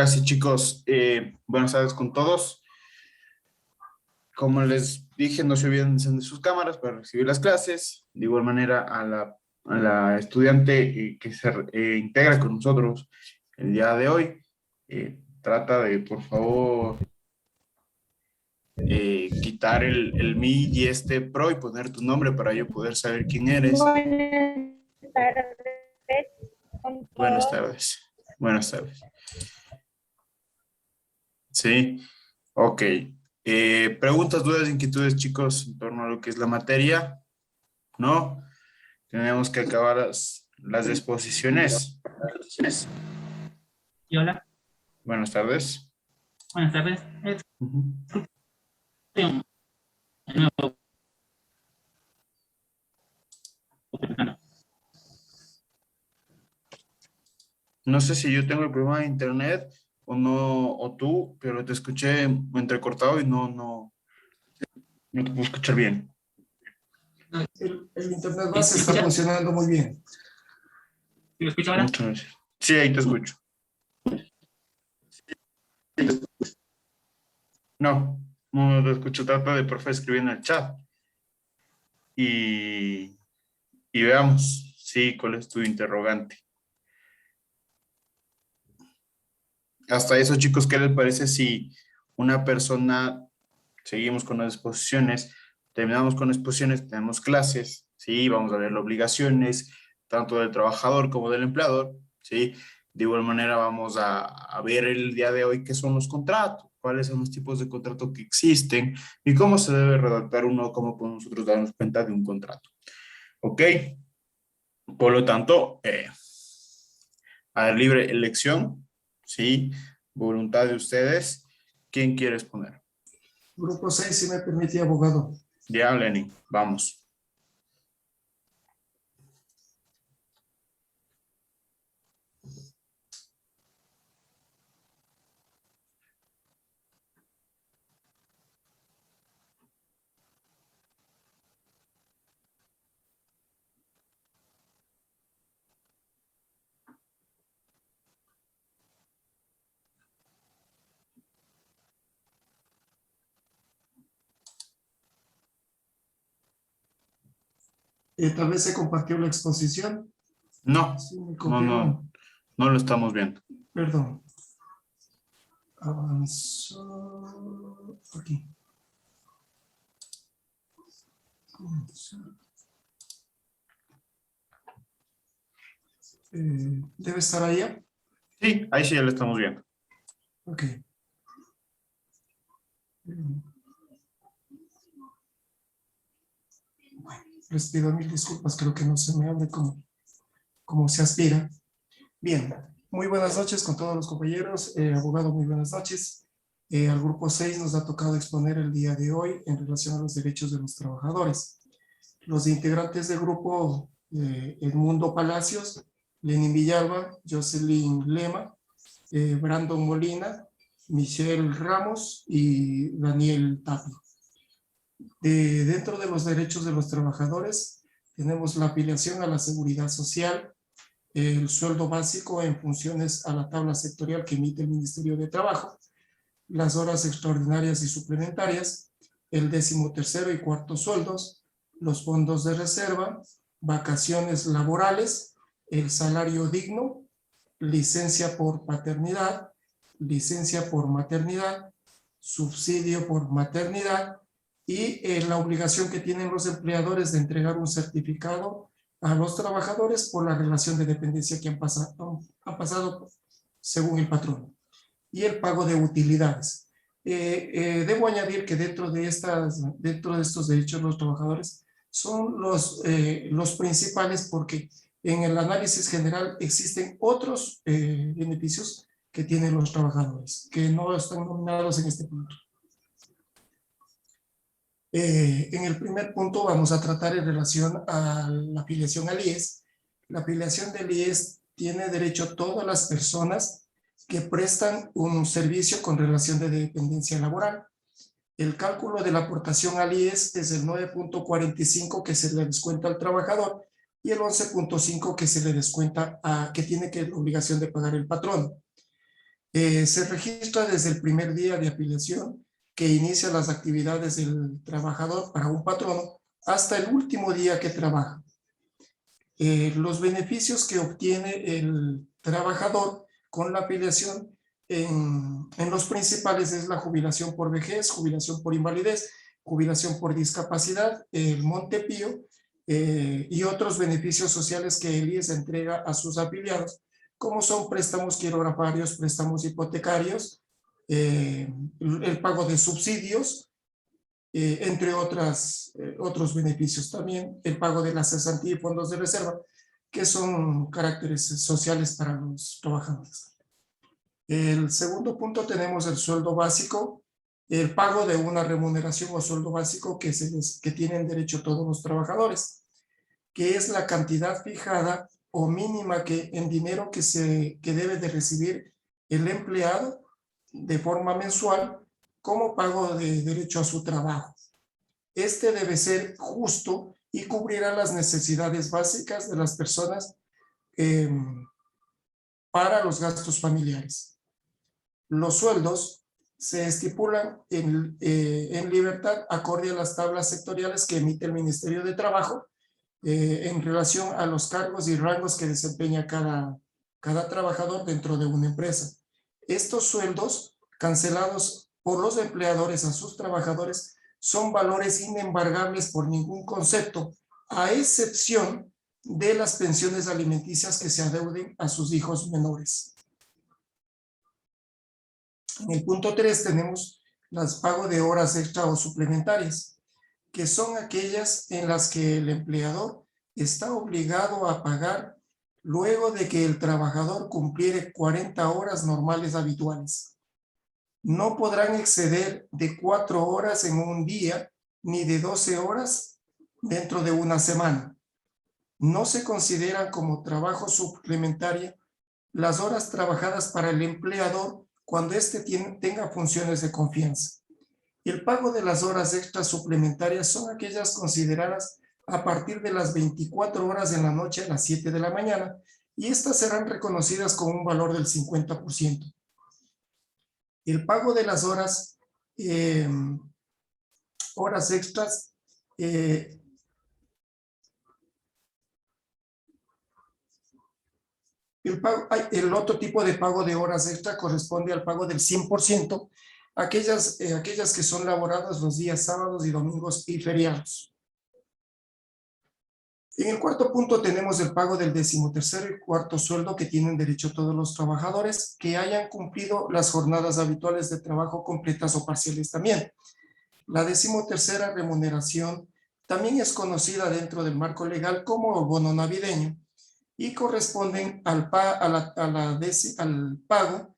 Así chicos, buenas tardes con todos. Como les dije, no se olviden de encender sus cámaras para recibir las clases. De igual manera, a la estudiante que se integra con nosotros el día de hoy, trata de, por favor, quitar el mi y este pro y poner tu nombre para yo poder saber quién eres. Buenas tardes con Buenas todos. tardes. Buenas tardes. Sí, ok. Preguntas, dudas, inquietudes, chicos, en torno a lo que es la materia. ¿No? Tenemos que acabar las exposiciones. Y hola, Buenas tardes. buenas tardes. Ujú. De nuevo, No sé si yo tengo el problema de internet o no, o tú, pero te escuché entrecortado y no te puedo escuchar bien. El internet base está funcionando muy bien. ¿Sí lo escucho ahora? Muchas gracias. Sí, ahí te escucho. No te escucho. Trata de, por favor, escribir en el chat y, y veamos, sí, cuál es tu interrogante. Hasta eso, chicos, ¿qué les parece si una persona, seguimos con las exposiciones, terminamos con exposiciones, tenemos clases, ¿sí? Vamos a ver las obligaciones, tanto del trabajador como del empleador, ¿sí? De igual manera vamos a ver el día de hoy qué son los contratos, cuáles son los tipos de contrato que existen y cómo se debe redactar uno, cómo podemos nosotros darnos cuenta de un contrato. ¿Ok? Por lo tanto, a libre elección, ¿sí? Voluntad de ustedes. ¿Quién quiere exponer? Grupo 6, si me permite, abogado. Ya, Lenin, vamos. Tal vez se compartió la exposición. No, Sí, me no, confirman. no lo estamos viendo. Perdón. Avanzó. Aquí. Debe estar allá. Sí, ahí sí ya lo estamos viendo. Ok. Bueno, les pido mil disculpas, creo que no se me abre como se aspira. Bien, muy buenas noches con todos los compañeros. Abogado, muy buenas noches. Al grupo 6 nos ha tocado exponer el día de hoy en relación a los derechos de los trabajadores. Los integrantes del grupo, Edmundo Palacios, Lenin Villalba, Jocelyn Lema, Brandon Molina, Michelle Ramos y Daniel Tapia. Dentro de los derechos de los trabajadores tenemos la afiliación a la seguridad social, el sueldo básico en funciones a la tabla sectorial que emite el Ministerio de Trabajo, las horas extraordinarias y suplementarias, el 13º y cuarto sueldos, los fondos de reserva, vacaciones laborales, el salario digno, licencia por paternidad, licencia por maternidad, subsidio por maternidad y la obligación que tienen los empleadores de entregar un certificado a los trabajadores por la relación de dependencia que han pasado según el patrón, y el pago de utilidades. Debo añadir que dentro de estos derechos de los trabajadores son los principales, porque en el análisis general existen otros beneficios que tienen los trabajadores que no están nominados en este punto. En el primer punto vamos a tratar en relación a la afiliación al IES. La afiliación del IES tiene derecho todas las personas que prestan un servicio con relación de dependencia laboral. El cálculo de la aportación al IES es el 9.45 que se le descuenta al trabajador y el 11.5 que se le descuenta que tiene la obligación de pagar el patrón. Se registra desde el primer día de afiliación que inicia las actividades del trabajador para un patrono hasta el último día que trabaja. Los beneficios que obtiene el trabajador con la afiliación en los principales es la jubilación por vejez, jubilación por invalidez, jubilación por discapacidad, el Montepío y otros beneficios sociales que el IES entrega a sus afiliados, como son préstamos quirografarios, préstamos hipotecarios, el pago de subsidios, entre otros beneficios también, el pago de la cesantía y fondos de reserva, que son caracteres sociales para los trabajadores. El segundo punto tenemos el sueldo básico, el pago de una remuneración o sueldo básico que tienen derecho todos los trabajadores, que es la cantidad fijada o mínima en dinero que debe de recibir el empleado de forma mensual como pago de derecho a su trabajo. Este debe ser justo y cubrirá las necesidades básicas de las personas para los gastos familiares. Los sueldos se estipulan en libertad acorde a las tablas sectoriales que emite el Ministerio de Trabajo en relación a los cargos y rangos que desempeña cada trabajador dentro de una empresa. Estos sueldos cancelados por los empleadores a sus trabajadores son valores inembargables por ningún concepto, a excepción de las pensiones alimenticias que se adeuden a sus hijos menores. En el punto 3 tenemos las pagos de horas extra o suplementarias, que son aquellas en las que el empleador está obligado a pagar luego de que el trabajador cumpliere 40 horas normales habituales. No podrán exceder de 4 horas en un día ni de 12 horas dentro de una semana. No se consideran como trabajo suplementario las horas trabajadas para el empleador cuando éste tenga funciones de confianza. El pago de las horas extras suplementarias son aquellas consideradas a partir de las 24 horas en la noche a las 7 de la mañana y estas serán reconocidas con un valor del 50%. El pago de las horas extras el otro tipo de pago de horas extra corresponde al pago del 100%, aquellas que son laboradas los días sábados y domingos y feriados. En el cuarto punto tenemos el pago del 13º y cuarto sueldo que tienen derecho todos los trabajadores que hayan cumplido las jornadas habituales de trabajo completas o parciales también. La 13ª remuneración también es conocida dentro del marco legal como bono navideño y corresponden al pago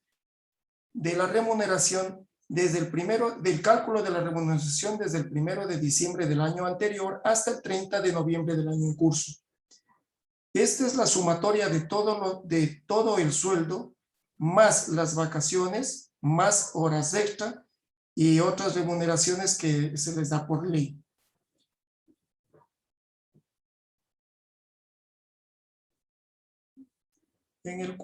de la remuneración del cálculo de la remuneración desde el 1 de diciembre del año anterior hasta el 30 de noviembre del año en curso. Esta es la sumatoria de todo el sueldo, más las vacaciones, más horas extra y otras remuneraciones que se les da por ley. En el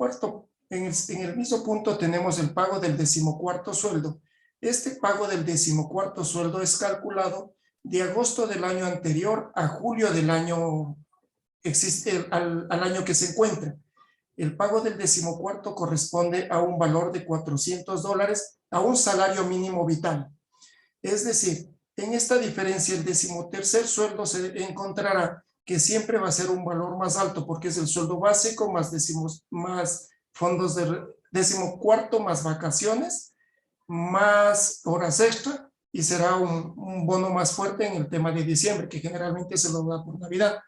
mismo punto tenemos el pago del 14º sueldo. Este pago del 14º sueldo es calculado de agosto del año anterior a julio del año al año que se encuentra. El pago del 14º corresponde a un valor de $400 a un salario mínimo vital. Es decir, en esta diferencia el 13º sueldo se encontrará que siempre va a ser un valor más alto porque es el sueldo básico más fondos de 14º más vacaciones más horas extra y será un bono más fuerte en el tema de diciembre que generalmente se lo da por Navidad.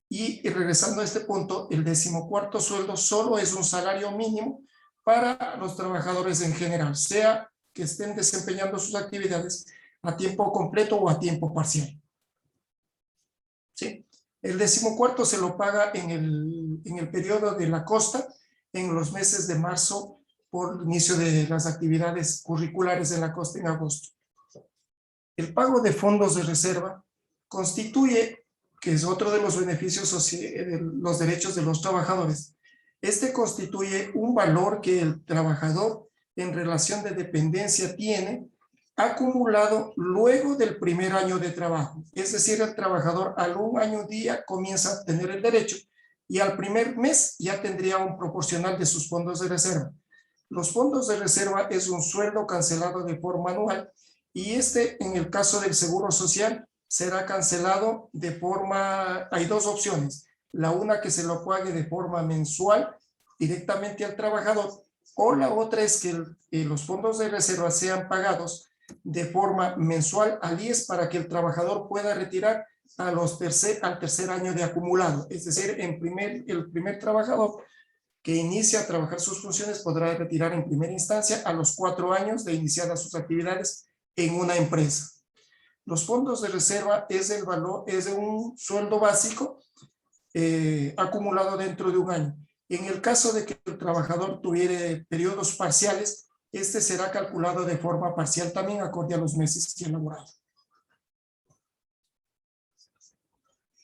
Y regresando a este punto, el 14º sueldo solo es un salario mínimo para los trabajadores en general, sea que estén desempeñando sus actividades a tiempo completo o a tiempo parcial. ¿Sí? El 14º se lo paga en el periodo de la costa, en los meses de marzo, por inicio de las actividades curriculares en la costa en agosto. El pago de fondos de reserva constituye, que es otro de los beneficios los derechos de los trabajadores. Este constituye un valor que el trabajador en relación de dependencia tiene acumulado luego del primer año de trabajo. Es decir, el trabajador al un año día comienza a tener el derecho y al primer mes ya tendría un proporcional de sus fondos de reserva. Los fondos de reserva es un sueldo cancelado de forma anual y en el caso del Seguro Social será cancelado de forma, hay dos opciones, la una que se lo pague de forma mensual directamente al trabajador o la otra es que los fondos de reserva sean pagados de forma mensual al IES para que el trabajador pueda retirar al tercer año de acumulado, es decir, el primer trabajador que inicia a trabajar sus funciones podrá retirar en primera instancia a los 4 años de iniciadas sus actividades en una empresa. Los fondos de reserva es de un sueldo básico acumulado dentro de un año. En el caso de que el trabajador tuviera periodos parciales, este será calculado de forma parcial también acorde a los meses que ha laborado.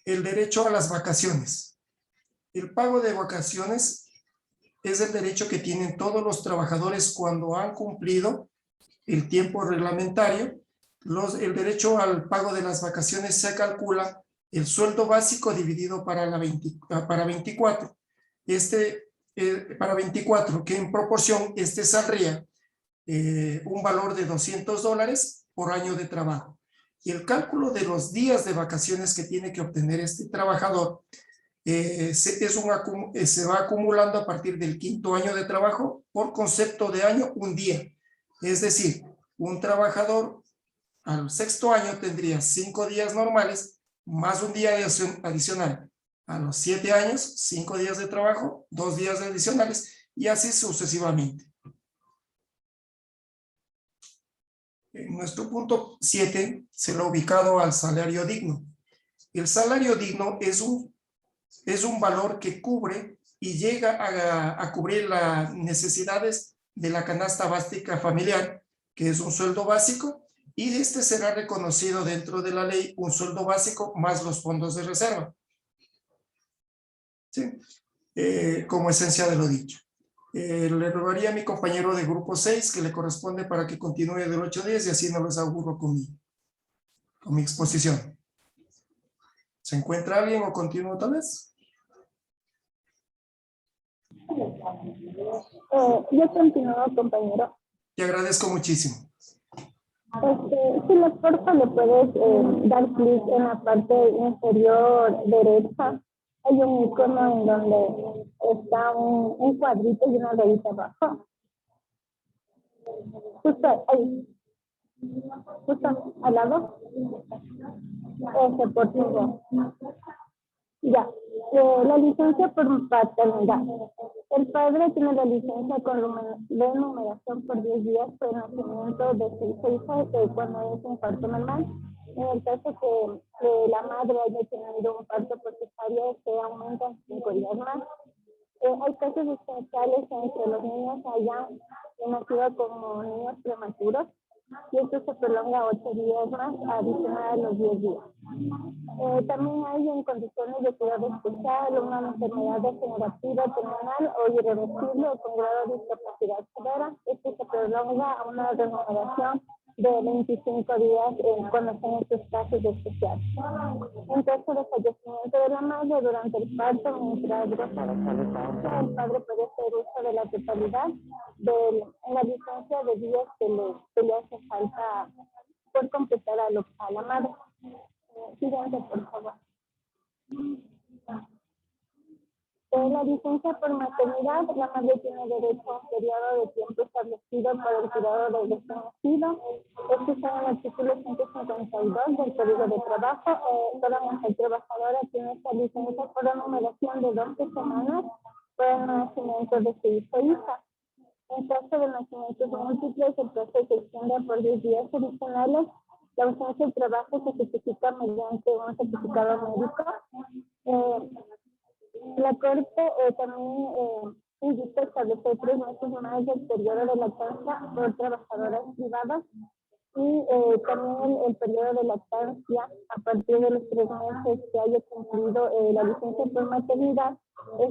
El derecho a las vacaciones. El pago de vacaciones es el derecho que tienen todos los trabajadores cuando han cumplido el tiempo reglamentario. El derecho al pago de las vacaciones se calcula el sueldo básico dividido para 24. Para 24, que en proporción saldría un valor de $200 por año de trabajo. Y el cálculo de los días de vacaciones que tiene que obtener este trabajador se va acumulando a partir del 5º año de trabajo por concepto de año, un día. Es decir, un trabajador al 6º año tendría 5 días normales más un día adicional. A los 7 años, 5 días de trabajo, 2 días adicionales y así sucesivamente. En nuestro punto 7 se lo ha ubicado al salario digno. El salario digno es un valor que cubre y llega a cubrir las necesidades de la canasta básica familiar, que es un sueldo básico, y este será reconocido dentro de la ley un sueldo básico más los fondos de reserva. ¿Sí? Como esencia de lo dicho. Le rogaría a mi compañero de grupo 6 que le corresponde para que continúe del 8 a 10 y así no les aburro con mi exposición. ¿Se encuentra alguien o continúo tal vez? Yo continúo, compañero. Te agradezco muchísimo. Si la porfa le puedes dar clic en la parte inferior derecha. Hay un icono en donde está un cuadrito y una rayita abajo. Justo ahí. Justo al lado. Por favor. Ya. La licencia por paternidad. El padre tiene la licencia de numeración por 10 días por el nacimiento de su hija cuando es un parto normal. En el caso que la madre haya tenido un parto por cesárea, se aumentan 5 días más. Hay casos especiales en que los niños hayan nacido como niños prematuros y esto se prolonga 8 días más adicional a los 10 días. También hay en condiciones de cuidado especial una enfermedad degenerativa terminal o irreversible o con grado de discapacidad severa. Esto se prolonga a una remuneración de 25 días cuando son estos casos especiales. En caso de fallecimiento de la madre durante el parto, mientras goza de esta licencia, el padre puede hacer uso de la totalidad de la licencia de días que le hace falta por completar a la madre. Siguiente, por favor. La licencia por maternidad, la madre tiene derecho a un periodo de tiempo establecido por el cuidado del desconocido. Esto está en el artículo 152 del Código de Trabajo. Toda mujer trabajadora tiene esta licencia por la numeración de 12 semanas por el nacimiento de su hijo o hija. En caso de nacimientos múltiples, el plazo se extiende por 10 días adicionales. La ausencia de trabajo se justifica mediante un certificado médico. La Corte también invita a establecer 3 meses más del periodo de lactancia por trabajadoras privadas y también el periodo de lactancia a partir de los 3 meses que haya cumplido la licencia por maternidad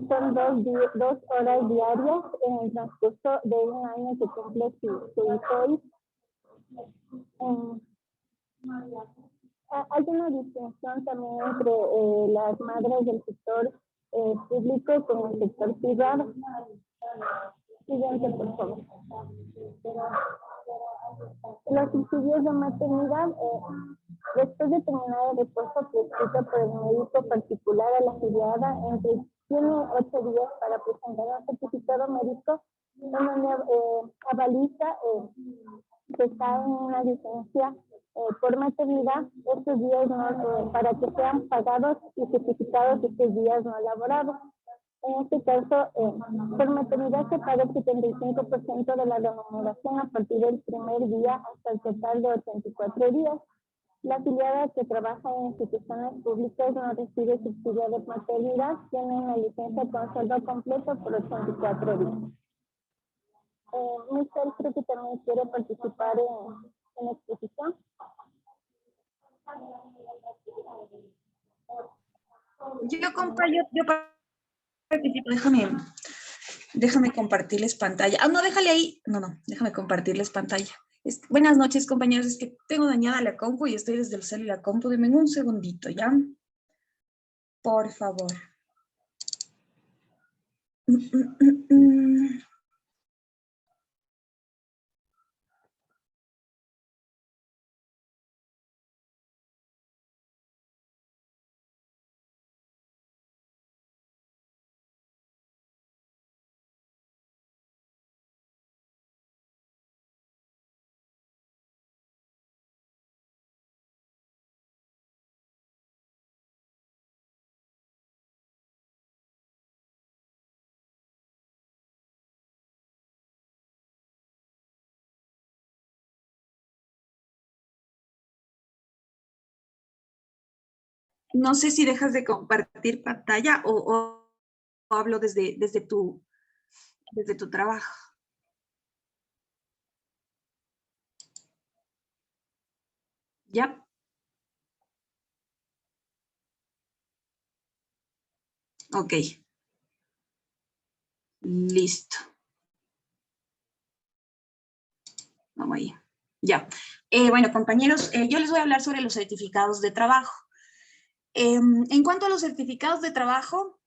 Son 2 horas diarias en el transcurso de un año que cumple su hijo hoy. Hay una distinción también entre las madres del sector público con el sector privado. Siguiente, por favor. Los subsidios de maternidad, después de terminar el repuesto prescrito por el médico particular a la afiliada, tiene 8 días para presentar un certificado médico en donde avaliza que está en una licencia por maternidad. Estos días para que sean pagados y certificados estos días no laborados. En este caso, por maternidad se paga el 75% de la remuneración a partir del primer día hasta el total de 84 días. La afiliada que trabaja en instituciones públicas no recibe subsidio de maternidad, tiene una licencia con sueldo completo por 84 días. Michelle creo que también quiere participar en la exposición. Yo participo, déjame compartirles pantalla. No, déjale ahí. No, déjame compartirles pantalla. Buenas noches, compañeros. Es que tengo dañada la compu y estoy desde el cel y la compu. Denme un segundito, ¿ya? Por favor. No sé si dejas de compartir pantalla o hablo desde tu trabajo. ¿Ya? Ok. Listo. Vamos ahí. Ya. Bueno, compañeros, yo les voy a hablar sobre los certificados de trabajo. En cuanto a los certificados de trabajo,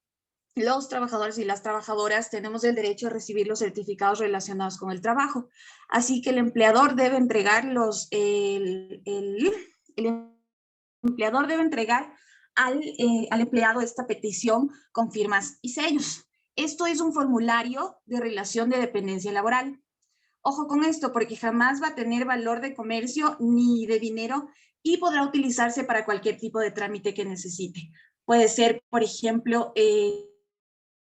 los trabajadores y las trabajadoras tenemos el derecho a recibir los certificados relacionados con el trabajo. Así que el empleador debe entregar el empleador debe entregar al empleado esta petición con firmas y sellos. Esto es un formulario de relación de dependencia laboral. Ojo con esto, porque jamás va a tener valor de comercio ni de dinero y podrá utilizarse para cualquier tipo de trámite que necesite. Puede ser, por ejemplo,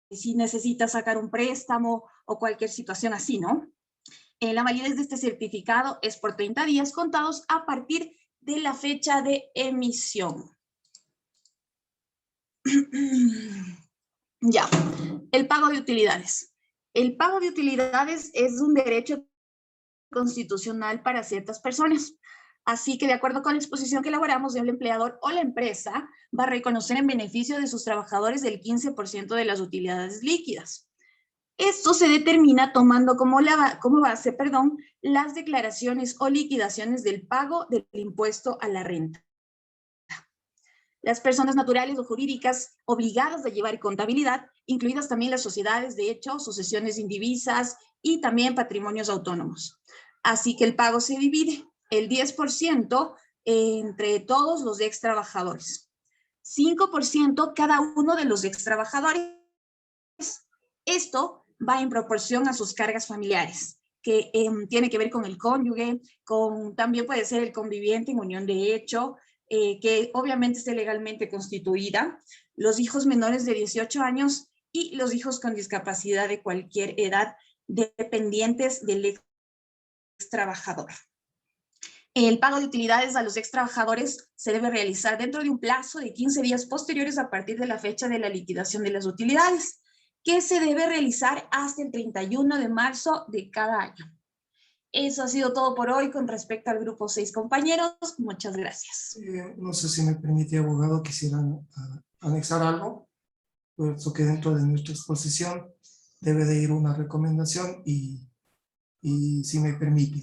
si necesita sacar un préstamo o cualquier situación así, ¿no? La validez de este certificado es por 30 días contados a partir de la fecha de emisión. Ya, el pago de utilidades. El pago de utilidades es un derecho constitucional para ciertas personas. Así que de acuerdo con la exposición que elaboramos, el empleador o la empresa va a reconocer en beneficio de sus trabajadores el 15% de las utilidades líquidas. Esto se determina tomando como base, las declaraciones o liquidaciones del pago del impuesto a la renta. Las personas naturales o jurídicas obligadas a llevar contabilidad, incluidas también las sociedades de hecho, sucesiones indivisas y también patrimonios autónomos. Así que el pago se divide el 10% entre todos los ex trabajadores, 5% cada uno de los ex trabajadores. Esto va en proporción a sus cargas familiares, que tiene que ver con el cónyuge, también puede ser el conviviente en unión de hecho, que obviamente esté legalmente constituida, los hijos menores de 18 años y los hijos con discapacidad de cualquier edad dependientes del ex trabajador. El pago de utilidades a los ex trabajadores se debe realizar dentro de un plazo de 15 días posteriores a partir de la fecha de la liquidación de las utilidades, que se debe realizar hasta el 31 de marzo de cada año. Eso ha sido todo por hoy con respecto al grupo 6, compañeros. Muchas gracias. No sé si me permite, abogado, quisieran anexar algo. por eso que dentro de nuestra exposición debe de ir una recomendación y si me permite.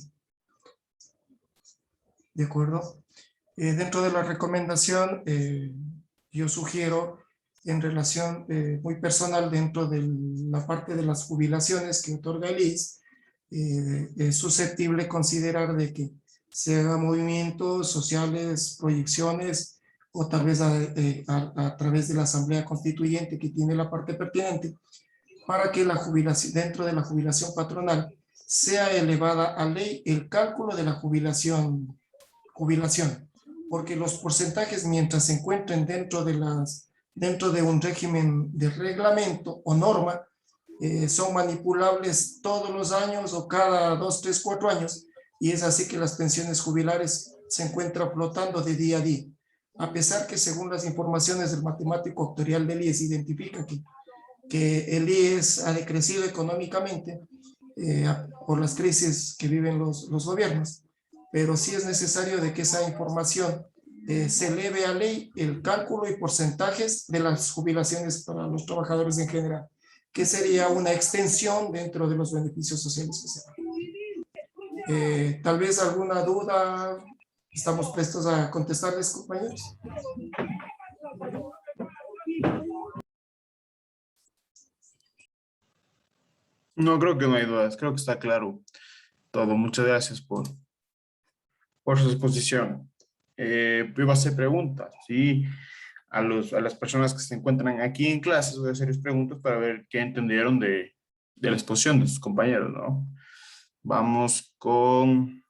¿De acuerdo? Dentro de la recomendación, yo sugiero en relación muy personal dentro de la parte de las jubilaciones que otorga el IES, es susceptible considerar de que se hagan movimientos sociales, proyecciones, o tal vez a través de la asamblea constituyente que tiene la parte pertinente, para que la jubilación, dentro de la jubilación patronal, sea elevada a ley el cálculo de la jubilación, porque los porcentajes, mientras se encuentren dentro de un régimen de reglamento o norma, son manipulables todos los años o cada 2, 3, 4 años, y es así que las pensiones jubilares se encuentran flotando de día a día. A pesar que según las informaciones del matemático actuarial del IES identifica que el IES ha decrecido económicamente por las crisis que viven los gobiernos, pero sí es necesario de que esa información se eleve a ley el cálculo y porcentajes de las jubilaciones para los trabajadores en general, que sería una extensión dentro de los beneficios sociales que se dan. Tal vez alguna duda, estamos prestos a contestarles, compañeros. No, creo que no hay dudas, creo que está claro todo. Muchas gracias por su exposición. Yo voy a hacer preguntas, ¿sí? A las personas que se encuentran aquí en clases, voy a hacerles preguntas para ver qué entendieron de la exposición de sus compañeros, ¿no? Vamos con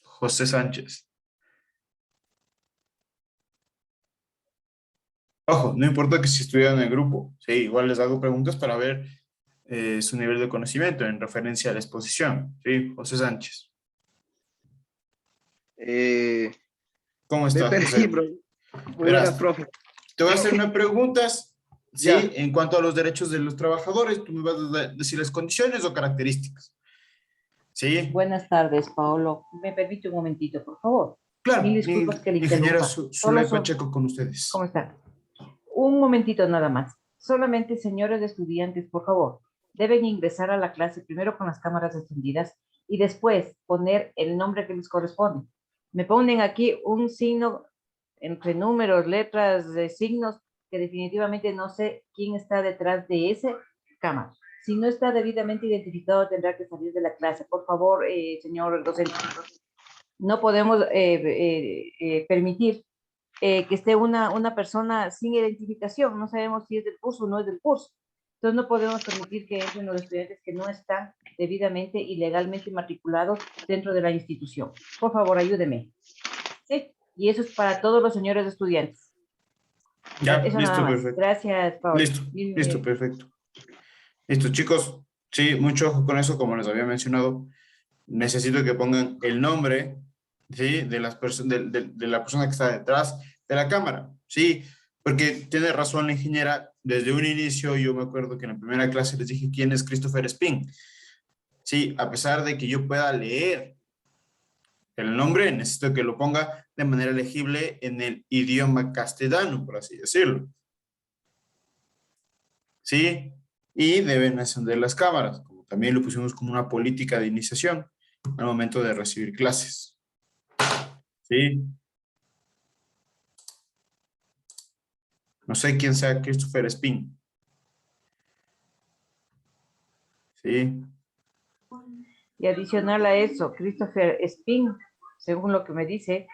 José Sánchez. Ojo, no importa que si estudian en el grupo, sí, igual les hago preguntas para ver su nivel de conocimiento en referencia a la exposición. Sí, José Sánchez. ¿Cómo Me estás, perdí, José? bro. Muy Verás, buenas, profe. te voy a hacer unas preguntas, ¿sí? Ya. En cuanto a los derechos de los trabajadores, tú me vas a decir las condiciones o características. ¿Sí? Buenas tardes, Paolo. ¿Me permite un momentito, por favor? Claro, Mil disculpas que le ingeniero interrumpa. Zulay Pacheco con ustedes. ¿Cómo está? Un momentito nada más. Solamente, señores estudiantes, por favor, deben ingresar a la clase primero con las cámaras encendidas y después poner el nombre que les corresponde. Me ponen aquí un signo entre números, letras, signos, que definitivamente no sé quién está detrás de ese cámara. Si no está debidamente identificado, tendrá que salir de la clase. Por favor, señor docente. No podemos permitir que esté una persona sin identificación. No sabemos si es del curso o no es del curso. Entonces no podemos permitir que entren los estudiantes que no están debidamente y legalmente matriculados dentro de la institución. Por favor, ayúdeme. ¿Sí? Y eso es para todos los señores estudiantes. Ya, Eso listo, nada más. perfecto. Gracias, Pablo. Listo, perfecto. Listo, chicos. Sí, mucho ojo con eso, como les había mencionado. Necesito que pongan el nombre, ¿sí? de la persona que está detrás de la cámara, ¿sí? Porque tiene razón la ingeniera, desde un inicio yo me acuerdo que en la primera clase les dije quién es Christopher Spin. Sí, a pesar de que yo pueda leer el nombre, necesito que lo ponga de manera legible en el idioma castellano, por así decirlo. ¿Sí? Y deben encender las cámaras, como también lo pusimos como una política de iniciación al momento de recibir clases. ¿Sí? No sé quién sea Christopher Spin. ¿Sí? Y adicional a eso, Christopher Spin, según lo que me dice,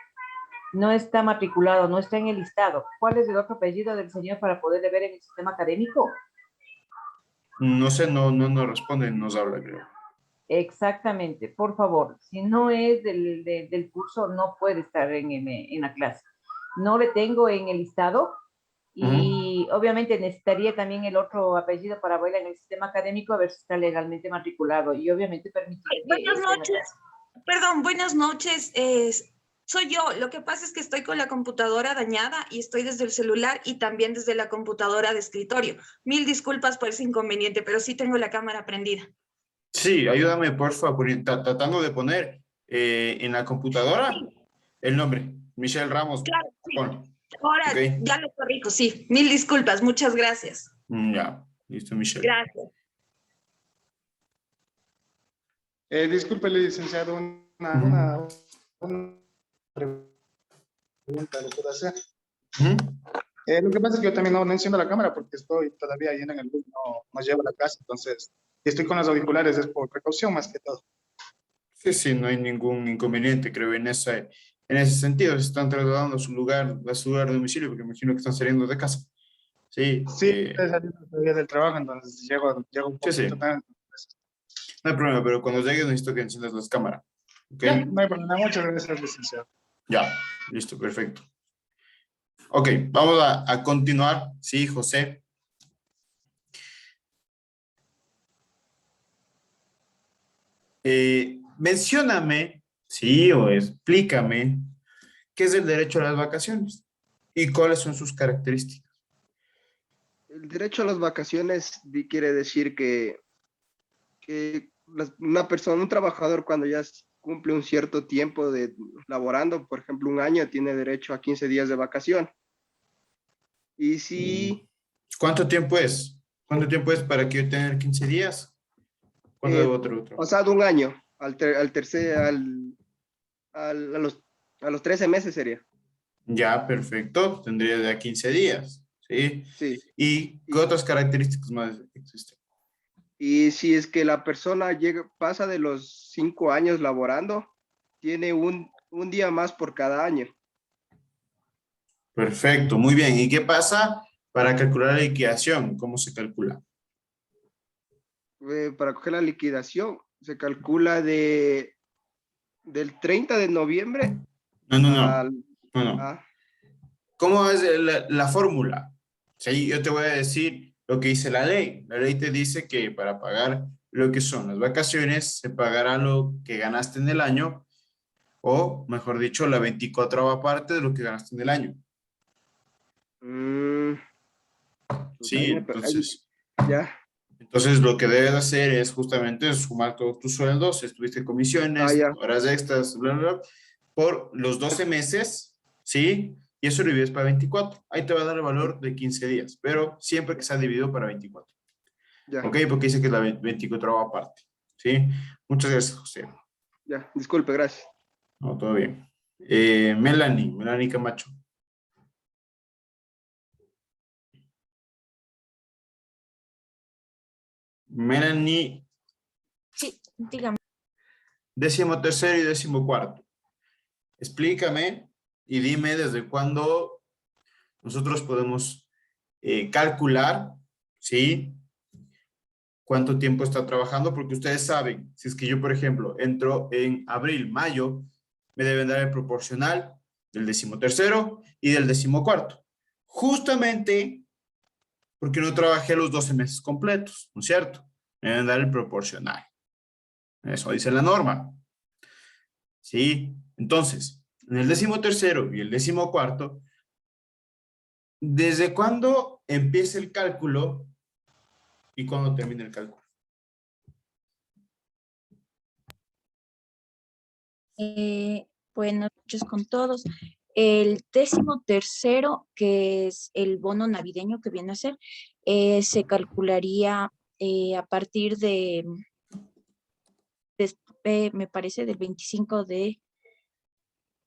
no está matriculado, no está en el listado. ¿Cuál es el otro apellido del señor para poderle ver en el sistema académico? No sé, no nos responde, nos habla, creo. Exactamente, por favor, si no es del curso, no puede estar en la clase. No le tengo en el listado y obviamente necesitaría también el otro apellido para verla en el sistema académico a ver si está legalmente matriculado y obviamente permitir que buenas noches. Perdón, buenas noches. Soy yo. Lo que pasa es que estoy con la computadora dañada y estoy desde el celular y también desde la computadora de escritorio. Mil disculpas por ese inconveniente, pero sí tengo la cámara prendida. Sí, ayúdame, por favor, tratando de poner en la computadora. El nombre, Michelle Ramos. Claro, sí. Pon. Ahora Ok. ya lo corrijo, sí. Mil disculpas, muchas gracias. Ya, listo, Michelle. Gracias. Disculpe, licenciado, una pregunta, ¿lo puedo hacer? Ujú. Lo que pasa es que yo también no enciendo la cámara porque estoy todavía ahí en el bus, no llevo a la casa, entonces estoy con los auriculares, es por precaución más que todo. Sí, sí, no hay ningún inconveniente, creo, en ese sentido. Se están trasladando a su lugar de domicilio, porque me imagino que están saliendo de casa. Sí, Sí, estoy saliendo todavía del trabajo, entonces llego un sí, poquito sí. tarde. No hay problema, pero cuando llegue necesito que enciendas las cámaras. ¿Ok? Ya, no hay problema, muchas gracias, licenciado. Ya, listo, perfecto. Ok, vamos a continuar. Sí, José. Mencióname, sí, o explícame qué es el derecho a las vacaciones y cuáles son sus características. El derecho a las vacaciones quiere decir que una persona, un trabajador cuando ya cumple un cierto tiempo de laborando, por ejemplo, un año, tiene derecho a 15 días de vacación. Y si, ¿Cuánto tiempo es? ¿Cuánto tiempo es para que yo tenga 15 días? ¿Cuándo debo otro? pasado un año, a los 13 meses sería. Ya, perfecto. Tendría de a 15 días. ¿Sí? Sí. ¿Y qué otras características más existen? Y si es que la persona pasa de los 5 años laborando, tiene un día más por cada año. Perfecto, muy bien. ¿Y qué pasa para calcular la liquidación? ¿Cómo se calcula? Para coger la liquidación, se calcula del 30 de noviembre No, no, no. al... No, no. ah, ¿Cómo es la fórmula? Sí, yo te voy a decir lo que dice la ley. La ley te dice que para pagar lo que son las vacaciones, se pagará lo que ganaste en el año, o mejor dicho, la 24ª parte de lo que ganaste en el año. mm, pues Sí, ahí ya. entonces lo que debes hacer es justamente sumar todos tus sueldos, si estuviste en comisiones, Ya. horas extras, bla, bla, bla, por los 12 meses, ¿sí? Y eso lo divides para 24. Ahí te va a dar el valor de 15 días, pero siempre que sea dividido para 24. Ya. ¿Ok? Porque dice que es la 24ª parte, ¿sí? Muchas gracias, José. Ya. Disculpe, gracias. No, todo bien. Melanie Camacho. Melanie, Sí, dígame. 13º y 14º. Explícame y dime desde cuándo nosotros podemos calcular, ¿sí? Cuánto tiempo está trabajando, porque ustedes saben, si es que yo, por ejemplo, entro en abril, mayo, me deben dar el proporcional del 13º y del 14º. Justamente porque no trabajé los 12 meses completos, ¿no es cierto? Me deben dar el proporcional. Eso dice la norma. ¿Sí? Entonces, en el 13º y el 14º, ¿desde cuándo empieza el cálculo y cuándo termina el cálculo? Buenas noches con todos. El 13º, que es el bono navideño que viene a ser, se calcularía a partir me parece, del 25 de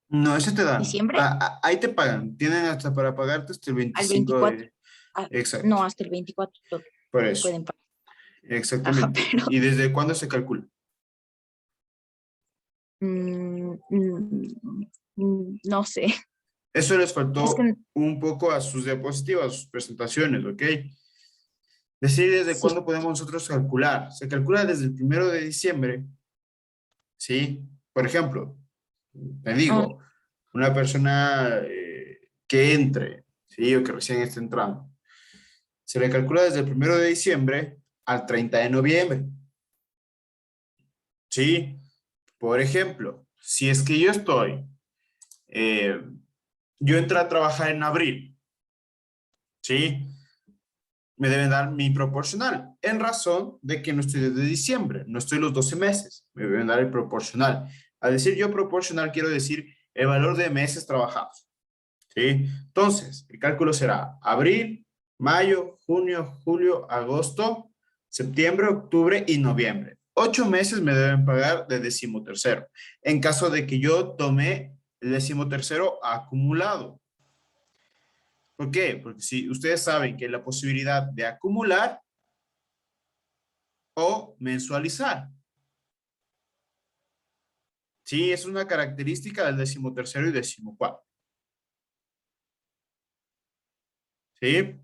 No, ese te dan. diciembre Ahí te pagan. Tienen hasta para pagarte hasta el al 25 24. de... Exacto. No, hasta el 24 Por eso. pueden pagar. Ajá, Exactamente. pero ¿Y desde cuándo se calcula? no sé. Eso les faltó Es que un poco a sus diapositivas, a sus presentaciones, ¿ok? Decir desde sí, cuándo podemos nosotros calcular. Se calcula desde el 1 de diciembre, ¿sí? Por ejemplo, te digo, una persona que entre, ¿sí? O que recién esté entrando. Se le calcula desde el 1 de diciembre al 30 de noviembre. ¿Sí? Por ejemplo, si es que yo entré a trabajar en abril, ¿sí? Me deben dar mi proporcional, en razón de que no estoy desde diciembre, no estoy los 12 meses, me deben dar el proporcional. Al decir yo proporcional, quiero decir el valor de meses trabajados. ¿Sí? Entonces, el cálculo será abril, mayo, junio, julio, agosto, septiembre, octubre y noviembre. 8 meses me deben pagar de 13º. En caso de que yo tome el 13º acumulado. ¿Por qué? Porque si ustedes saben que la posibilidad de acumular o mensualizar. Sí, es una característica del 13º y 14º. ¿Sí?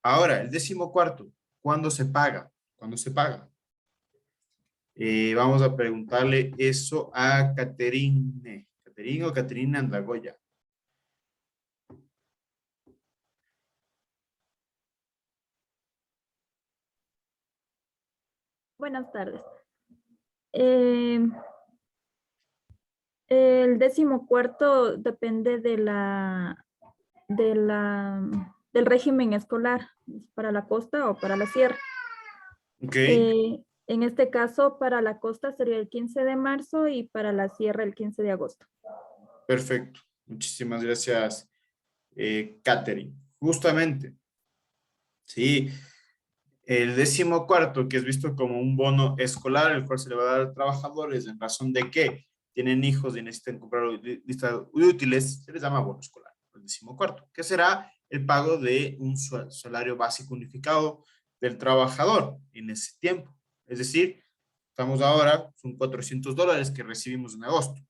Ahora, el 14º, ¿cuándo se paga? ¿Cuándo se paga? Vamos a preguntarle eso a Caterine. ¿Caterine o Caterina Andagoya? Buenas tardes. El 14º depende del régimen escolar, para la costa o para la sierra. Ok. En este caso, para la costa sería el 15 de marzo y para la sierra el 15 de agosto. Perfecto. Muchísimas gracias, Catherine. Justamente. Sí. El 14º, que es visto como un bono escolar, el cual se le va a dar a trabajadores en razón de que tienen hijos y necesitan comprar listas útiles, se les llama bono escolar, el 14º, que será el pago de un salario básico unificado del trabajador en ese tiempo. Es decir, estamos ahora, son $400 que recibimos en agosto.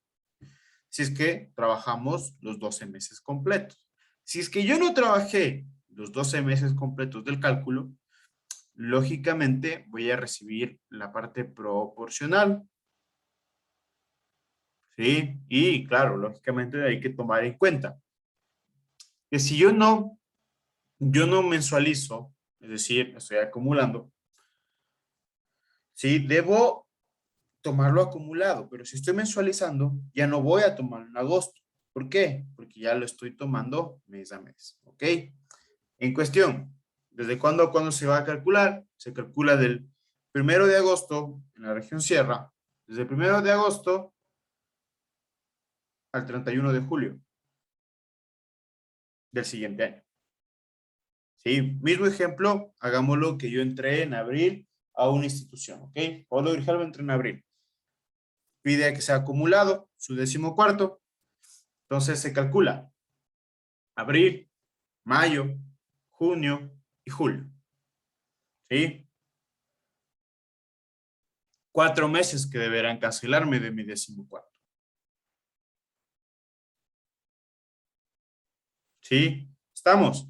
Si es que trabajamos los 12 meses completos. Si es que yo no trabajé los 12 meses completos del cálculo, lógicamente voy a recibir la parte proporcional. ¿Sí? Y claro, lógicamente hay que tomar en cuenta que si yo no mensualizo, es decir, estoy acumulando, ¿sí? Debo tomarlo acumulado, pero si estoy mensualizando, ya no voy a tomarlo en agosto. ¿Por qué? Porque ya lo estoy tomando mes a mes, ¿ok? En cuestión, ¿desde cuándo a cuándo se va a calcular? Se calcula del 1 de agosto en la región sierra, desde el 1 de agosto al 31 de julio del siguiente año. ¿Sí? Mismo ejemplo, hagámoslo que yo entré en abril a una institución, ¿ok? Pablo Grijalva entró en abril. Pide que sea acumulado su 14º, entonces se calcula abril, mayo, junio y julio. ¿Sí? 4 meses que deberán cancelarme de mi 14º. ¿Sí? ¿Estamos?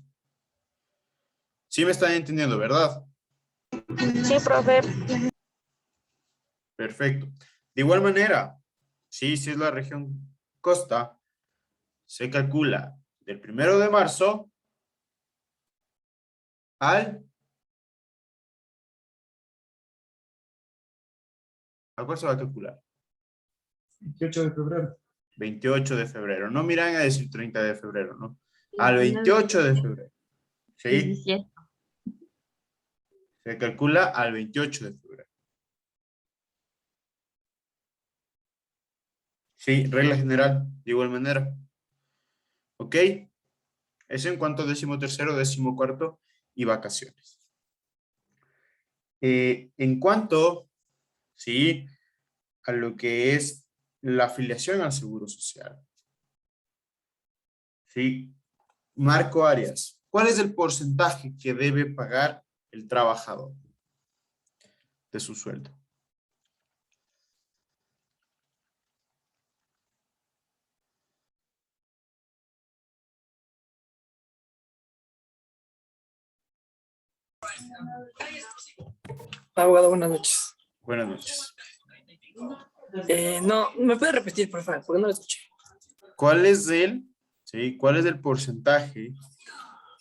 Sí me están entendiendo, ¿verdad? Sí, profe. Perfecto. De igual manera, sí, si es la región costa, se calcula del 1 de marzo al... ¿A cuál se va a calcular? 28 de febrero. 28 de febrero. No miran a decir 30 de febrero, ¿no? Al 28 de febrero. ¿Sí? 17. Se calcula al 28 de febrero. Sí, regla general, de igual manera. ¿Ok? Eso en cuanto a 13º, 14º y vacaciones. En cuanto, sí, a lo que es la afiliación al Seguro Social. Sí. Marco Arias, ¿cuál es el porcentaje que debe pagar el trabajador de su sueldo? Abogado, buenas noches. Buenas noches. No, ¿me puede repetir, por favor? Porque no lo escuché. ¿Cuál es el porcentaje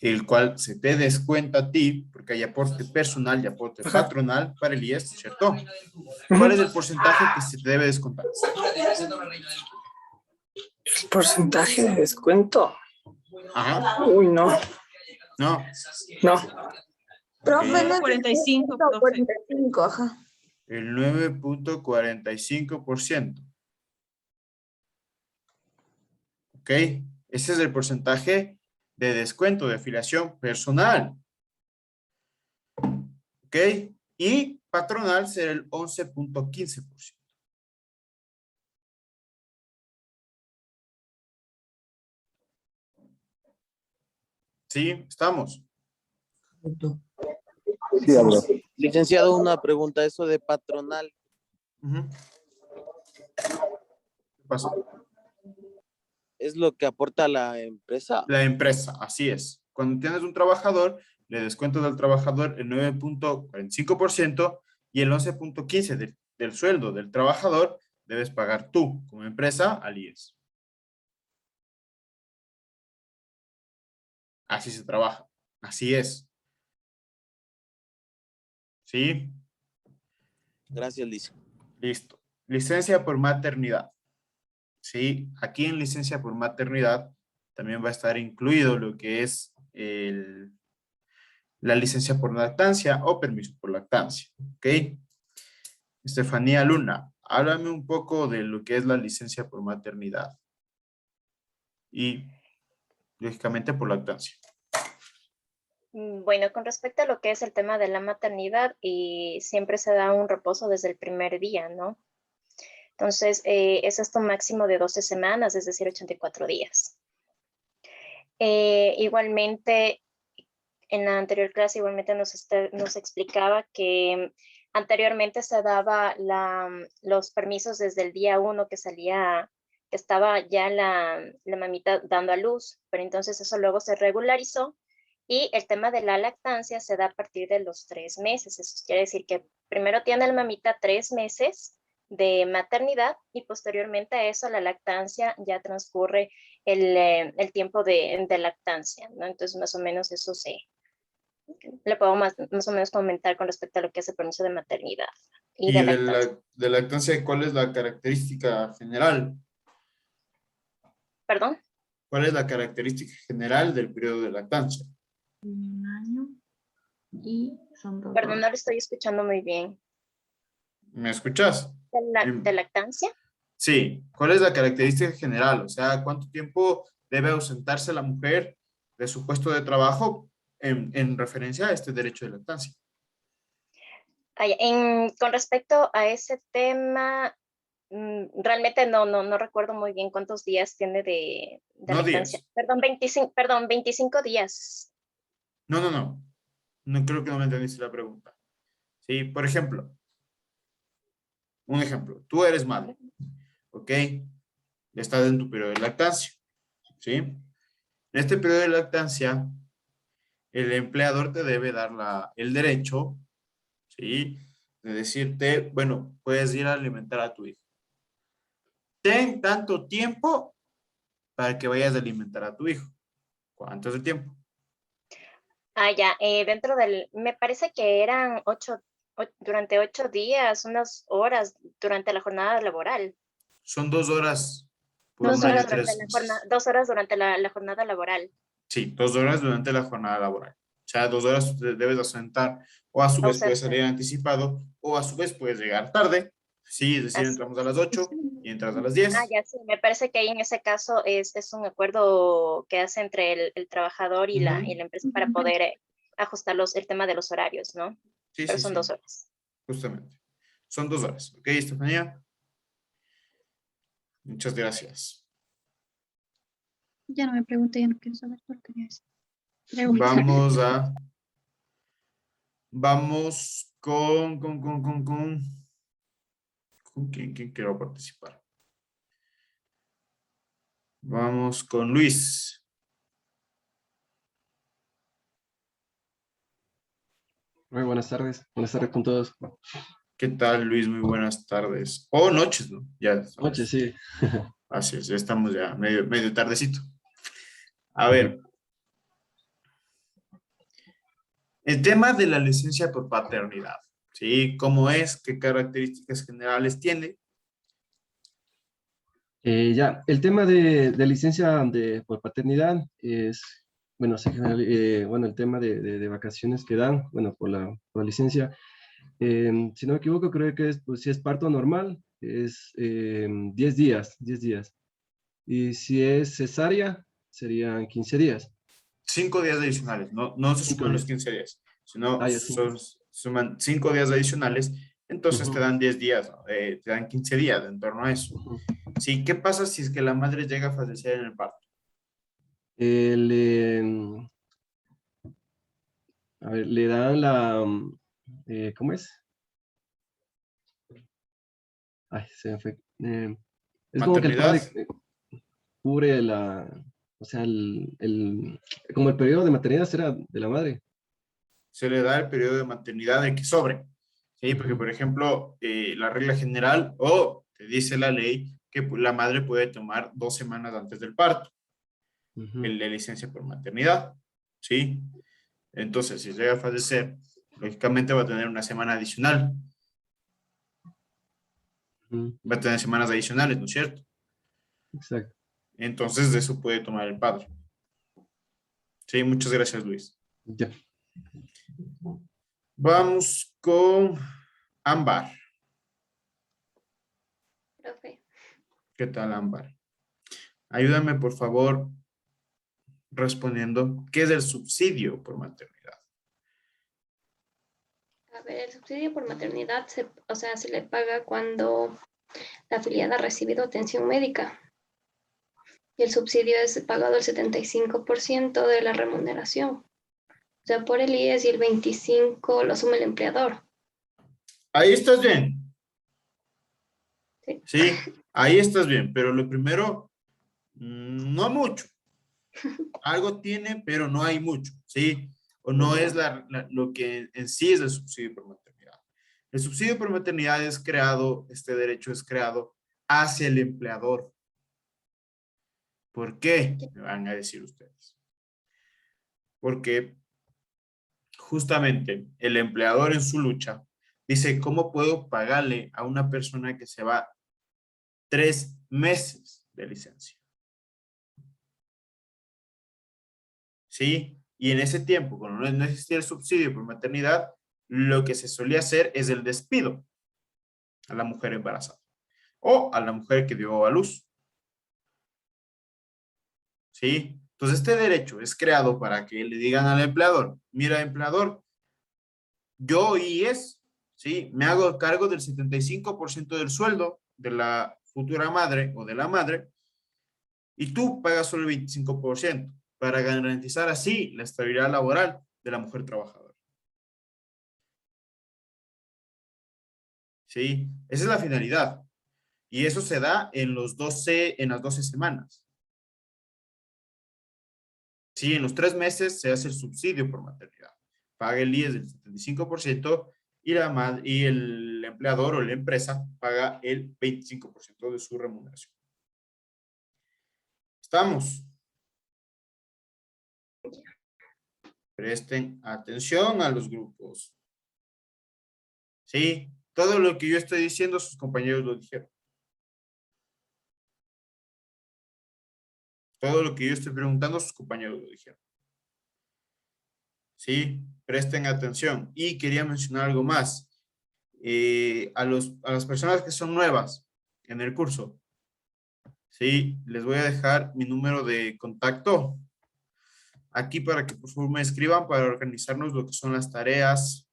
el cual se te descuenta a ti, porque hay aporte personal y aporte patronal para el IES, ¿cierto? ¿Cuál es el porcentaje que se te debe descontar? ¿El porcentaje de descuento? Ajá. Uy, no. No. No. Profe, no es 45, 45, ajá. El 9.45%. ¿Ok? Ese es el porcentaje de descuento de afiliación personal. ¿Ok? Y patronal será el 11.15%. ¿Sí? ¿Estamos? Sí, hablo. Licenciado, una pregunta, eso de patronal. Ujú. ¿Qué pasa? ¿Es lo que aporta la empresa? La empresa, así es. Cuando tienes un trabajador, le descuentas al trabajador el 9.45% y el 11.15% del sueldo del trabajador debes pagar tú como empresa al IES. Así se trabaja. Así es. ¿Sí? Gracias, Liz. Listo. Licencia por maternidad. Sí, aquí en licencia por maternidad también va a estar incluido lo que es la licencia por lactancia o permiso por lactancia. ¿Ok? Estefanía Luna, háblame un poco de lo que es la licencia por maternidad y, lógicamente, por lactancia. Bueno, con respecto a lo que es el tema de la maternidad, y siempre se da un reposo desde el primer día, ¿no? Entonces, es hasta un máximo de 12 semanas, es decir, 84 días. Igualmente, en la anterior clase, igualmente nos explicaba que anteriormente se daba los permisos desde el día 1 que estaba ya la mamita dando a luz, pero entonces eso luego se regularizó. Y el tema de la lactancia se da a partir de los 3 meses. Eso quiere decir que primero tiene la mamita 3 meses de maternidad y posteriormente a eso la lactancia ya transcurre el tiempo de lactancia, ¿no? Entonces más o menos eso le puedo más o menos comentar con respecto a lo que es el permiso de maternidad y Y de lactancia. de lactancia, ¿cuál es la característica general? ¿Perdón? ¿Cuál es la característica general del periodo de lactancia? Un año y son 2 Perdón, horas. no lo estoy escuchando muy bien. ¿Me escuchas? ¿De lactancia? Sí. ¿Cuál es la característica general? O sea, ¿cuánto tiempo debe ausentarse la mujer de su puesto de trabajo en referencia a este derecho de lactancia? Con respecto a ese tema, realmente no recuerdo muy bien cuántos días tiene de No lactancia. días. Perdón, 25 días. No. No creo que no me entendiste la pregunta. Sí, por ejemplo, un ejemplo. Tú eres madre, ¿ok? Ya estás en tu periodo de lactancia, ¿sí? En este periodo de lactancia, el empleador te debe dar el derecho, ¿sí? De decirte, bueno, puedes ir a alimentar a tu hijo. Ten tanto tiempo para que vayas a alimentar a tu hijo. ¿Cuánto es el tiempo? Ya, me parece que eran durante 8 días, unas horas durante la jornada laboral. Son 2 horas por 2 un año, horas durante 3 la meses. 2 horas durante la jornada laboral. Sí, 2 horas durante la jornada laboral. O sea, 2 horas te debes ausentar o a su vez puedes salir anticipado o a su vez puedes llegar tarde. Sí, es decir, Así. entramos a las 8 y entras a las 10. Ya sí, me parece que ahí en ese caso es un acuerdo que hace entre el trabajador y la empresa para poder ajustar el tema de los horarios, ¿no? Sí, Pero sí, son sí, 2 horas. justamente. Son 2 horas. ¿Ok, Estefanía? Muchas gracias. Ya no me pregunté, ya no quiero saber por qué es. Vamos con quién quiero participar. Vamos con Luis. Muy buenas tardes con todos. ¿Qué tal, Luis? Muy buenas tardes. O noches, ¿no? Ya Noche, estamos. sí. Así es, ya estamos ya medio tardecito. A ver. El tema de la licencia por paternidad, ¿sí? ¿Cómo es? ¿Qué características generales tiene? Ya, el tema de licencia por paternidad es, bueno, bueno, el tema de vacaciones que dan, bueno, por la licencia, si no me equivoco, creo que es, pues si es parto normal, es 10 días, 10 días. Y si es cesárea, serían 15 días. 5 días adicionales, no se 5 suman los días. 15 días, sino Ah, ya, 5. suman 5 días adicionales, entonces te Ujú, dan 10 días, ¿no? Te dan 15 días en torno a eso. ujú. Sí, ¿qué pasa si es que la madre llega a fallecer en el parto? Le, a ver, le dan la, ¿cómo es? Ay, se me fue. Es como que el Maternidad, padre cubre o sea, como el periodo de maternidad será de la madre. se le da el periodo de maternidad de que sobre, ¿sí? Porque, Ujú, por ejemplo, la regla general o te dice la ley que la madre puede tomar 2 semanas antes del parto, ujú, el de licencia por maternidad, ¿sí? Entonces, si llega a fallecer, lógicamente va a tener una semana adicional, ujú, va a tener semanas adicionales, ¿no es cierto? exacto. Entonces, de eso puede tomar el padre. Sí, muchas gracias, Luis. Ya. Vamos con Ámbar. Profe, ¿Qué tal, Ámbar? Ayúdame, por favor, respondiendo, ¿qué es el subsidio por maternidad? a ver, el subsidio por maternidad, o sea, se le paga cuando la afiliada ha recibido atención médica. Y el subsidio es pagado el 75% de la remuneración. O sea, por el IES y el 25% lo asume el empleador. Ahí estás bien. Sí. Sí, ahí estás bien, pero lo primero, no mucho. Algo tiene, pero no hay mucho, ¿sí? O no es lo que en sí es el subsidio por maternidad. El subsidio por maternidad es creado, este derecho es creado hacia el empleador. ¿Por qué? Me van a decir ustedes. Porque justamente el empleador en su lucha dice, ¿cómo puedo pagarle a una persona que se va 3 meses de licencia? ¿Sí? Y en ese tiempo, cuando no existía el subsidio por maternidad, lo que se solía hacer es el despido a la mujer embarazada o a la mujer que dio a luz. ¿Sí? Entonces, este derecho es creado para que le digan al empleador, mira, empleador, yo IES, ¿sí? Me hago cargo del 75% del sueldo de la futura madre o de la madre y tú pagas solo el 25% para garantizar así la estabilidad laboral de la mujer trabajadora. ¿Sí? Esa es la finalidad. Y eso se da en las 12 semanas. Sí, en los 3 meses se hace el subsidio por maternidad. Paga el IES del 75% y el empleador o la empresa paga el 25% de su remuneración. ¿Estamos? Presten atención a los grupos. ¿Sí? Todo lo que yo estoy diciendo, sus compañeros lo dijeron. Todo lo que yo estoy preguntando, sus compañeros lo dijeron. ¿Sí? Presten atención. Y quería mencionar algo más. A las personas que son nuevas en el curso, ¿sí? Les voy a dejar mi número de contacto aquí para que por favor me escriban para organizarnos lo que son las tareas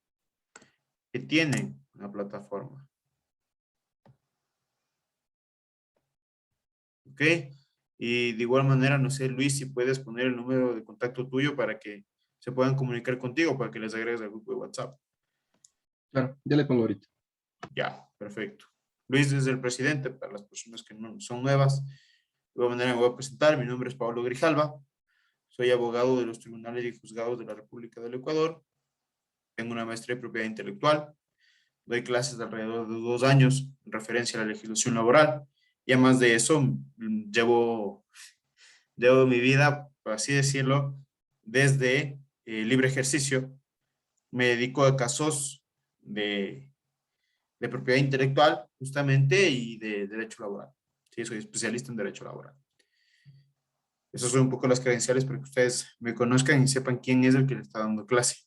que tienen en la plataforma. ¿Ok? Y de igual manera, no sé, Luis, si puedes poner el número de contacto tuyo para que se puedan comunicar contigo, para que les agregues al grupo de WhatsApp. Claro, ya le pongo ahorita. Ya, perfecto. Luis es el presidente, para las personas que no son nuevas. De igual manera me voy a presentar. Mi nombre es Pablo Grijalva. Soy abogado de los tribunales y juzgados de la República del Ecuador. Tengo una maestría en propiedad intelectual. Doy clases de alrededor de 2 años en referencia a la legislación laboral. Y además de eso, llevo mi vida, por así decirlo, desde libre ejercicio. Me dedico a casos de propiedad intelectual, justamente, y de derecho laboral. Sí, soy especialista en derecho laboral. Esas son un poco las credenciales para que ustedes me conozcan y sepan quién es el que le está dando clase.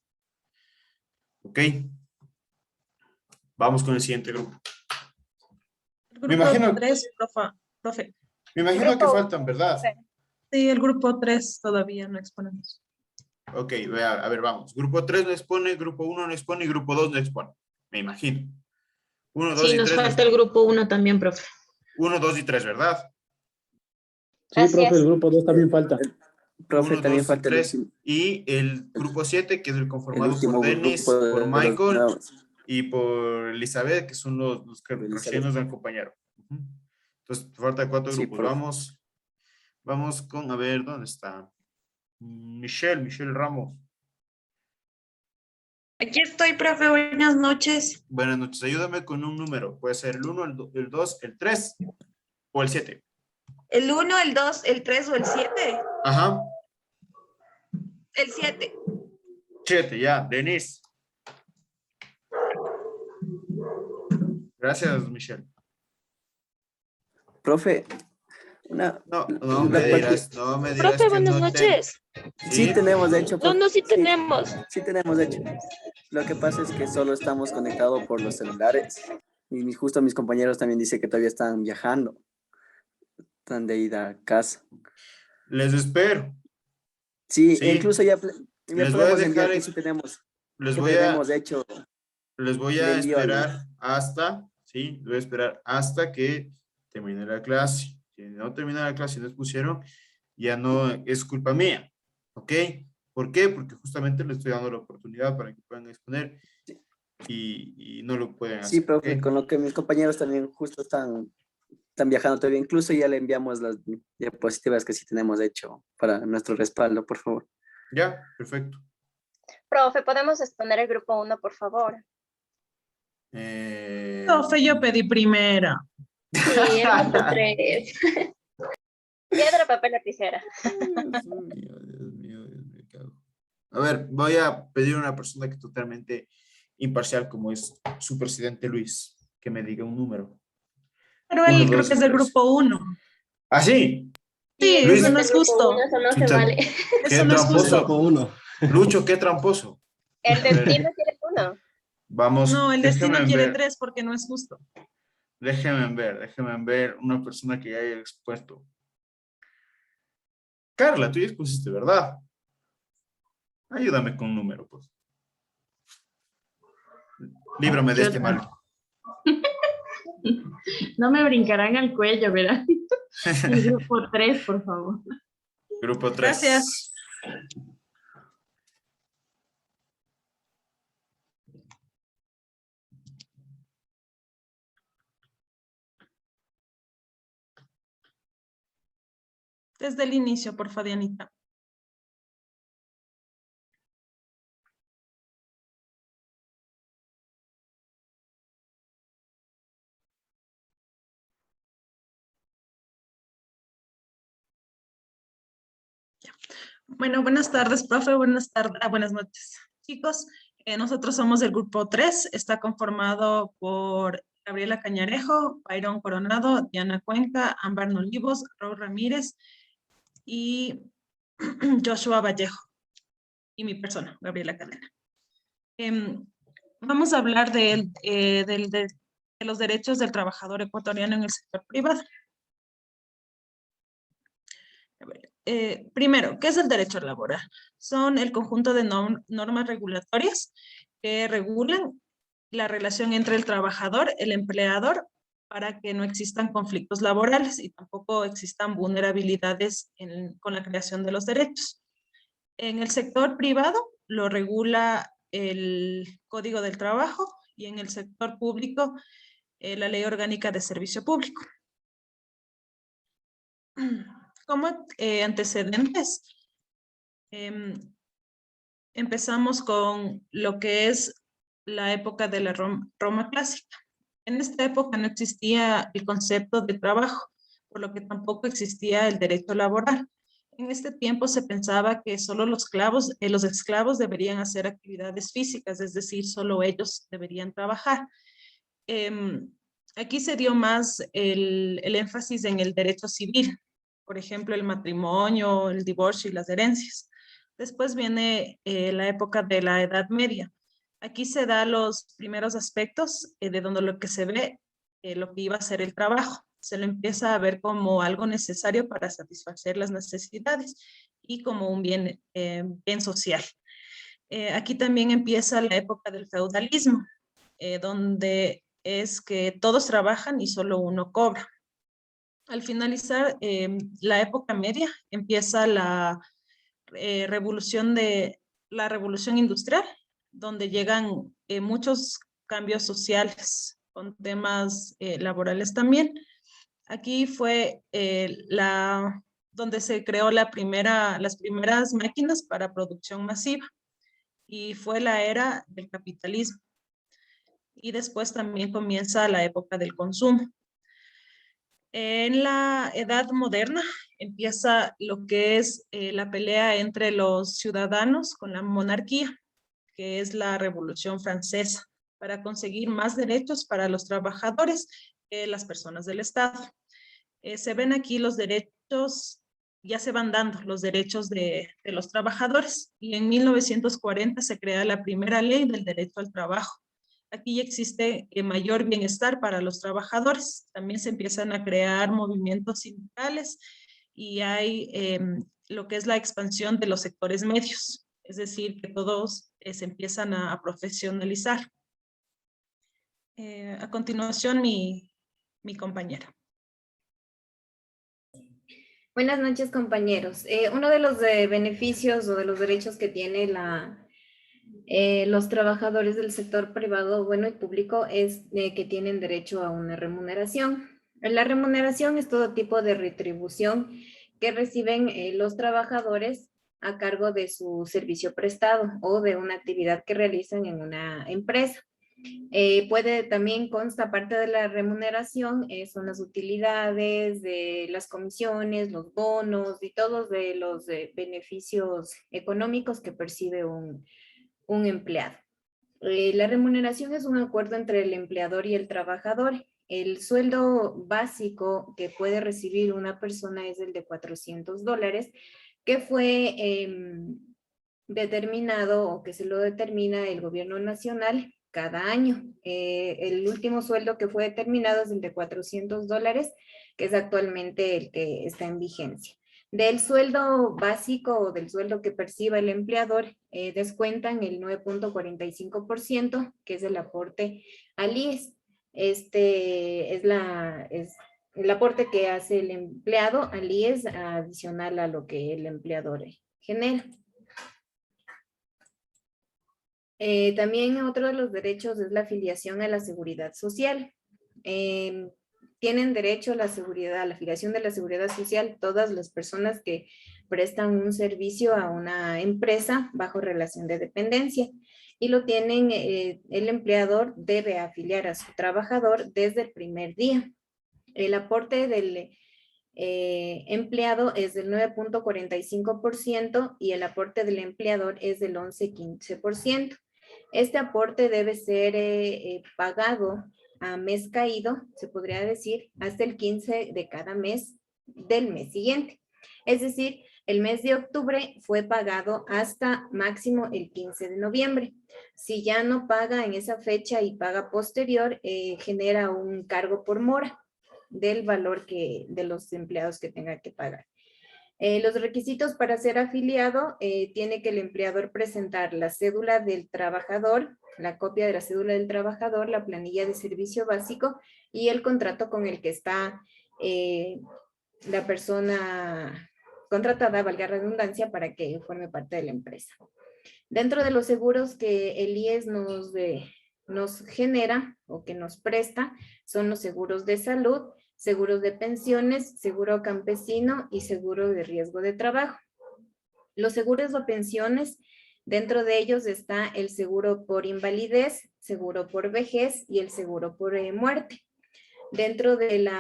¿Ok? Vamos con el siguiente grupo. El Me grupo imagino... 3, profe. Me imagino que faltan, ¿verdad? Sí, el grupo 3 todavía no exponemos. Ok, a ver, vamos. Grupo 3 no expone, grupo 1 no expone y grupo 2 no expone. Me imagino. 1, 2 Sí, y nos 3 falta el grupo 1 también, profe. 1, 2 y 3, ¿verdad? Sí, Así profe, es. el grupo 2 también falta. Profe, 1, también 2 y falta el 3. último, Y el grupo 7, que es el el conformado último por Denis, grupo por de los Michael nuevos. y por Elizabeth, que son los que De Elizabeth. recién nos acompañaron. Ujú. Entonces, falta 4 Sí, grupos. profe. Vamos con, a ver, ¿dónde está? Michelle Ramos. Aquí estoy, profe. Buenas noches. Buenas noches. Ayúdame con un número. Puede ser el 1, el 2, el 3 o el 7. ¿El 1, el 2, el 3 o el 7? Ajá. El 7. 7, ya. Denise. Gracias, Michelle. Profe, una... No me dirás Profe, que buenas no noches. Sí tenemos, de hecho. No, sí tenemos. Sí tenemos, de hecho. Lo que pasa es que solo estamos conectados por los celulares. Y justo mis compañeros también dicen que todavía están viajando. Están de ida a casa. Les espero. Sí, Sí. incluso ya Les voy a podemos enviar dejar, que sí tenemos. les Que voy tenemos, de hecho. a le envío esperar hasta, sí, voy a esperar hasta que termine la clase. Si no termina la clase y no expusieron, ya no es culpa mía, ¿ok? ¿Por qué? Porque justamente les estoy dando la oportunidad para que puedan exponer y no lo pueden hacer. Sí, profe, ¿ok? con lo que mis compañeros también justo están viajando todavía. Incluso ya le enviamos las diapositivas que sí tenemos, de hecho, para nuestro respaldo, por favor. Ya, perfecto. Profe, ¿podemos exponer el grupo 1, por favor? Profe, yo pedí primera. Sí, el grupo 3. Piedra, papel, lapicera. Dios mío, ¿qué hago? A ver, voy a pedir a una persona que es totalmente imparcial, como es su presidente Luis, que me diga un número. Pero él 1, creo 2 que y es del 3. grupo 1. ¿Ah, sí? Sí, Luis, eso no es justo. Eso no se Chucha, vale. Qué Eso no es tramposo. justo. Lucho, qué tramposo. El A ver, destino quiere 1. vamos, No, el destino déjenme quiere ver, 3 porque no es justo. déjenme ver una persona que ya haya expuesto. Carla, tú ya expusiste, ¿verdad? Ayúdame con un número, pues. Líbrame de este mal. No me brincarán al cuello, ¿verdad? El grupo 3, por favor. Grupo 3. Gracias. Desde el inicio, por favor, Dianita. Bueno, buenas tardes, profe. Buenas noches, chicos. Nosotros somos del grupo 3. Está conformado por Gabriela Cañarejo, Byron Coronado, Diana Cuenca, Ámbar Olivos, Raúl Ramírez y Joshua Vallejo. Y mi persona, Gabriela Cadena. Vamos a hablar de los derechos del trabajador ecuatoriano en el sector privado. Primero, ¿qué es el derecho laboral? Son el conjunto de normas regulatorias que regulan la relación entre el trabajador, el empleador, para que no existan conflictos laborales y tampoco existan vulnerabilidades con la creación de los derechos. En el sector privado lo regula el Código del Trabajo y en el sector público la Ley Orgánica de Servicio Público. Como antecedentes, empezamos con lo que es la época de la Roma clásica. En esta época no existía el concepto de trabajo, por lo que tampoco existía el derecho laboral. En este tiempo se pensaba que solo los esclavos deberían hacer actividades físicas, es decir, solo ellos deberían trabajar. Aquí se dio más el énfasis en el derecho civil, por ejemplo, el matrimonio, el divorcio y las herencias. Después viene la época de la Edad Media. Aquí se da los primeros aspectos de donde lo que se ve, lo que iba a ser el trabajo. se lo empieza a ver como algo necesario para satisfacer las necesidades y como un bien, bien social. Aquí también empieza la época del feudalismo, donde es que todos trabajan y solo uno cobra. Al finalizar la época media, empieza la revolución industrial, donde llegan muchos cambios sociales con temas laborales también. Aquí fue donde se creó las primeras máquinas para producción masiva y fue la era del capitalismo. Y después también comienza la época del consumo. En la edad moderna empieza lo que es la pelea entre los ciudadanos con la monarquía, que es la Revolución Francesa, para conseguir más derechos para los trabajadores que las personas del Estado. Se ven aquí los derechos, ya se van dando los derechos de los trabajadores, y en 1940 se crea la primera ley del derecho al trabajo. Aquí ya existe mayor bienestar para los trabajadores. También se empiezan a crear movimientos sindicales y hay lo que es la expansión de los sectores medios. Es decir, que todos se empiezan a profesionalizar. A continuación, mi compañera. Buenas noches, compañeros. Uno de los beneficios o de los derechos que tiene los trabajadores del sector privado, bueno, y público, es que tienen derecho a una remuneración. La remuneración es todo tipo de retribución que reciben los trabajadores a cargo de su servicio prestado o de una actividad que realizan en una empresa. Puede también consta parte de la remuneración, son las utilidades, de las comisiones, los bonos y todos de los beneficios económicos que percibe un empleado. La remuneración es un acuerdo entre el empleador y el trabajador. El sueldo básico que puede recibir una persona es el de $400, que fue determinado o que se lo determina el gobierno nacional cada año. El último sueldo que fue determinado es el de $400, que es actualmente el que está en vigencia. Del sueldo básico o del sueldo que perciba el empleador, descuentan el 9.45%, que es el aporte al IES. Este es el aporte que hace el empleado al IES adicional a lo que el empleador genera. También otro de los derechos es la afiliación a la seguridad social. Tienen derecho a la afiliación de la seguridad social todas las personas que prestan un servicio a una empresa bajo relación de dependencia, y lo tienen, el empleador debe afiliar a su trabajador desde el primer día. El aporte del empleado es del 9.45% y el aporte del empleador es del 11.15%. Este aporte debe ser pagado a mes caído, se podría decir, hasta el 15 de cada mes del mes siguiente. Es decir, el mes de octubre fue pagado hasta máximo el 15 de noviembre. Si ya no paga en esa fecha y paga posterior, genera un cargo por mora del valor de los empleados que tenga que pagar. Los requisitos para ser afiliado, tiene que el empleador presentar la cédula del trabajador, la copia de la cédula del trabajador, la planilla de servicio básico y el contrato con el que está la persona contratada, valga la redundancia, para que forme parte de la empresa. Dentro de los seguros que el IES nos genera o que nos presta, son los seguros de salud, seguros de pensiones, seguro campesino y seguro de riesgo de trabajo. Los seguros de pensiones, dentro de ellos está el seguro por invalidez, seguro por vejez y el seguro por muerte. Dentro de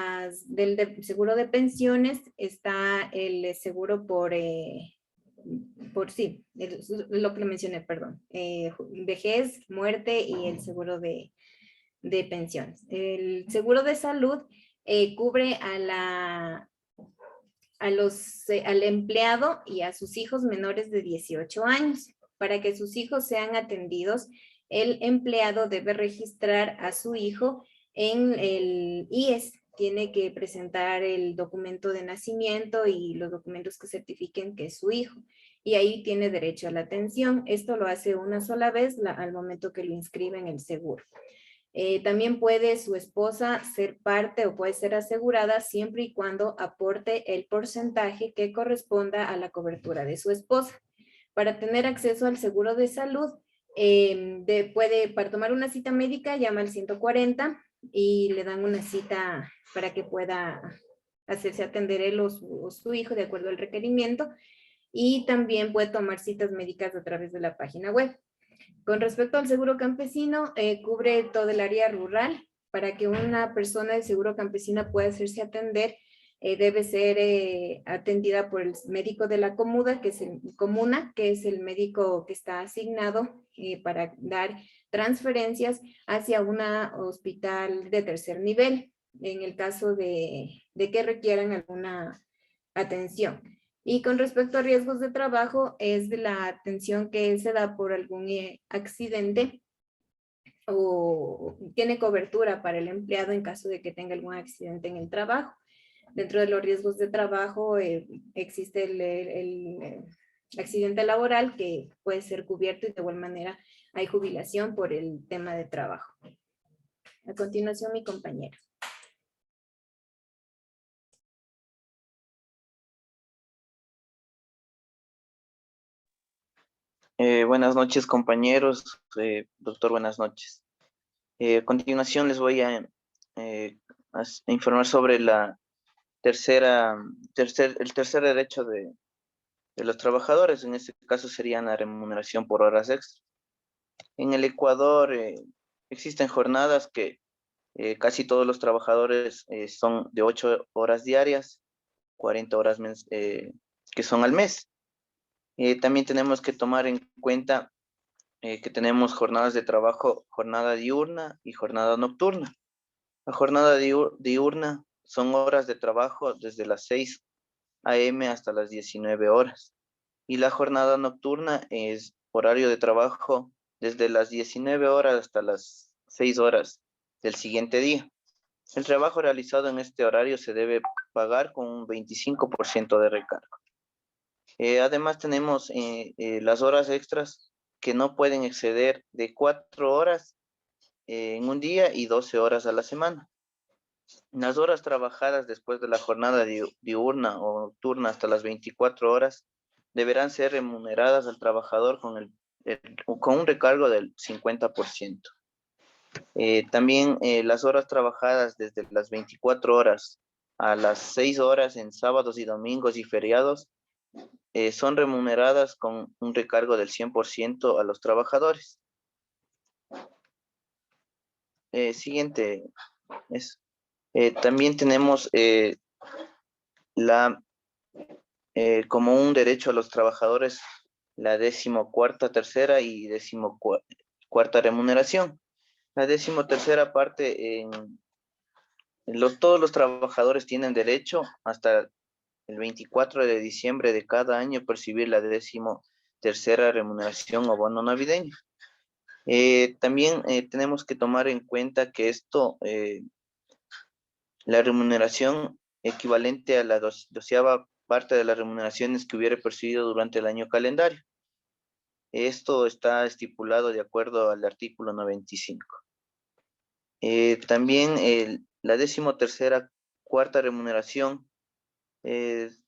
del seguro de pensiones está el seguro lo que le mencioné, perdón, vejez, muerte y el seguro de pensiones. El seguro de salud cubre al empleado y a sus hijos menores de 18 años. Para que sus hijos sean atendidos, el empleado debe registrar a su hijo en el IES, tiene que presentar el documento de nacimiento y los documentos que certifiquen que es su hijo. Y ahí tiene derecho a la atención. Esto lo hace una sola vez al momento que lo inscribe en el seguro. También puede su esposa ser parte o puede ser asegurada siempre y cuando aporte el porcentaje que corresponda a la cobertura de su esposa. Para tener acceso al seguro de salud, para tomar una cita médica, llama al 140 y le dan una cita para que pueda hacerse atender él o su hijo de acuerdo al requerimiento, y también puede tomar citas médicas a través de la página web. Con respecto al seguro campesino, cubre todo el área rural. Para que una persona de seguro campesina pueda hacerse atender, debe ser atendida por el médico de la comuna, que es el médico que está asignado para dar transferencias hacia un hospital de tercer nivel, en el caso de que requieran alguna atención. Y con respecto a riesgos de trabajo, es de la atención que se da por algún accidente o tiene cobertura para el empleado en caso de que tenga algún accidente en el trabajo. Dentro de los riesgos de trabajo existe el accidente laboral que puede ser cubierto y de igual manera hay jubilación por el tema de trabajo. A continuación, mi compañera. Buenas noches, compañeros. Doctor, buenas noches. A continuación les voy a informar sobre el tercer derecho de los trabajadores. En este caso sería la remuneración por horas extras. En el Ecuador existen jornadas que casi todos los trabajadores son de 8 horas diarias, 40 horas que son al mes. También tenemos que tomar en cuenta que tenemos jornadas de trabajo, jornada diurna y jornada nocturna. La jornada diurna son horas de trabajo desde las 6 a.m. hasta las 19 horas. Y la jornada nocturna es horario de trabajo desde las 19 horas hasta las 6 horas del siguiente día. El trabajo realizado en este horario se debe pagar con un 25% de recargo. Además tenemos las horas extras que no pueden exceder de 4 horas en un día y 12 horas a la semana. Las horas trabajadas después de la jornada diurna o nocturna hasta las 24 horas deberán ser remuneradas al trabajador con un recargo del 50%. También las horas trabajadas desde las 24 horas a las 6 horas en sábados y domingos y feriados son remuneradas con un recargo del 100% a los trabajadores. Siguiente es, también tenemos como un derecho a los trabajadores la 14ª, tercera y 14ª remuneración. La 13ª parte, todos los trabajadores tienen derecho hasta el 24 de diciembre de cada año percibir la 13ª remuneración o bono navideño. También tenemos que tomar en cuenta que la remuneración equivalente a la 12ª parte de las remuneraciones que hubiera percibido durante el año calendario. Esto está estipulado de acuerdo al artículo 95. También la 13ª cuarta remuneración es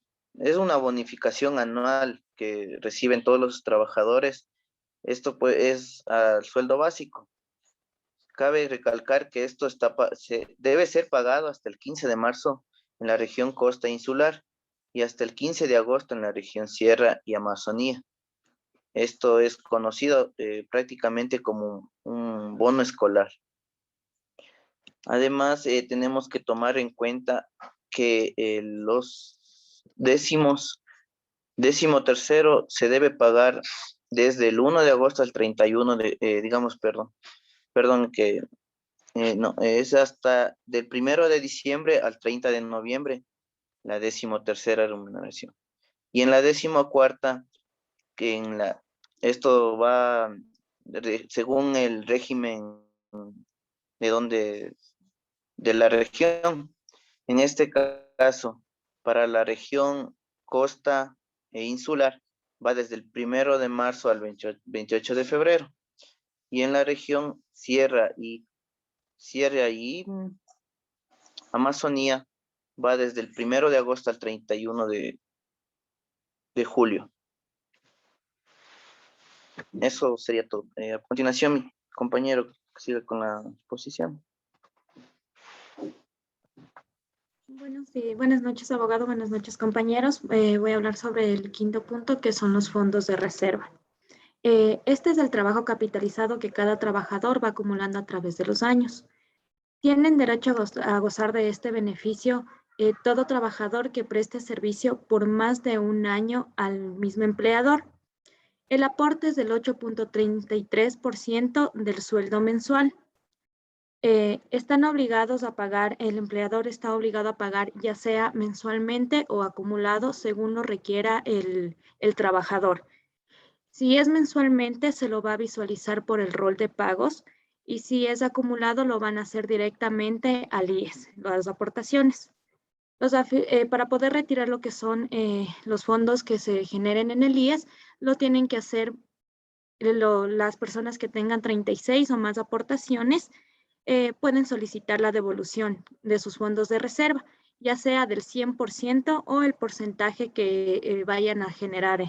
una bonificación anual que reciben todos los trabajadores. Esto pues es al sueldo básico. Cabe recalcar que esto debe ser pagado hasta el 15 de marzo en la región costa insular y hasta el 15 de agosto en la región sierra y Amazonía. Esto es conocido prácticamente como un bono escolar. Además, tenemos que tomar en cuenta que los 13º se debe pagar desde el 1 de agosto al 31 de, es hasta del 1 de diciembre al 30 de noviembre, la 13ª remuneración. Y en la 14ª, esto va según el régimen de la región. En este caso, para la región costa e insular, va desde el 1 de marzo al 28 de febrero. Y en la región Sierra y Amazonía, va desde el 1 de agosto al 31 de julio. Eso sería todo. A continuación, mi compañero sigue con la exposición. Bueno, sí, buenas noches, abogado. Buenas noches, compañeros. Voy a hablar sobre el quinto punto, que son los fondos de reserva. Este es el trabajo capitalizado que cada trabajador va acumulando a través de los años. Tienen derecho a gozar de este beneficio todo trabajador que preste servicio por más de un año al mismo empleador. El aporte es del 8.33% del sueldo mensual. Están obligados a pagar, el empleador está obligado a pagar ya sea mensualmente o acumulado según lo requiera el trabajador. Si es mensualmente, se lo va a visualizar por el rol de pagos y si es acumulado, lo van a hacer directamente al IES, las aportaciones. Para poder retirar lo que son los fondos que se generen en el IES, lo tienen que hacer las personas que tengan 36 o más aportaciones, pueden solicitar la devolución de sus fondos de reserva, ya sea del 100% o el porcentaje que vayan a generar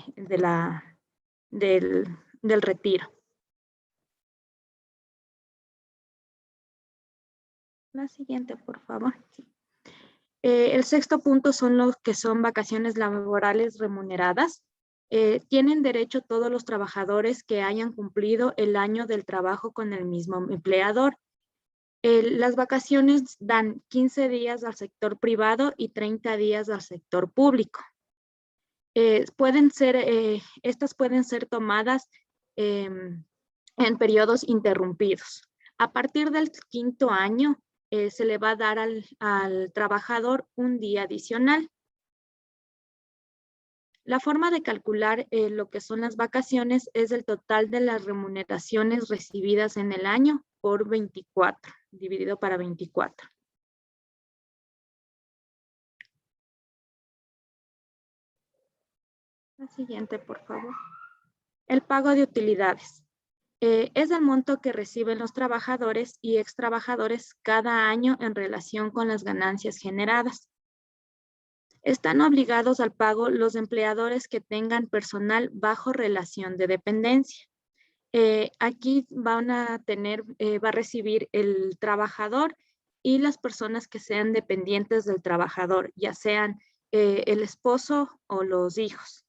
del retiro. La siguiente, por favor. El sexto punto son los que son vacaciones laborales remuneradas. Tienen derecho todos los trabajadores que hayan cumplido el año del trabajo con el mismo empleador. Las vacaciones dan 15 días al sector privado y 30 días al sector público. Estas pueden ser tomadas en periodos interrumpidos. A partir del quinto año, se le va a dar al trabajador un día adicional. La forma de calcular lo que son las vacaciones es el total de las remuneraciones recibidas en el año por 24, dividido para 24. La siguiente, por favor. El pago de utilidades. Es el monto que reciben los trabajadores y extrabajadores cada año en relación con las ganancias generadas. Están obligados al pago los empleadores que tengan personal bajo relación de dependencia. Aquí va a recibir el trabajador y las personas que sean dependientes del trabajador, ya sean el esposo o los hijos.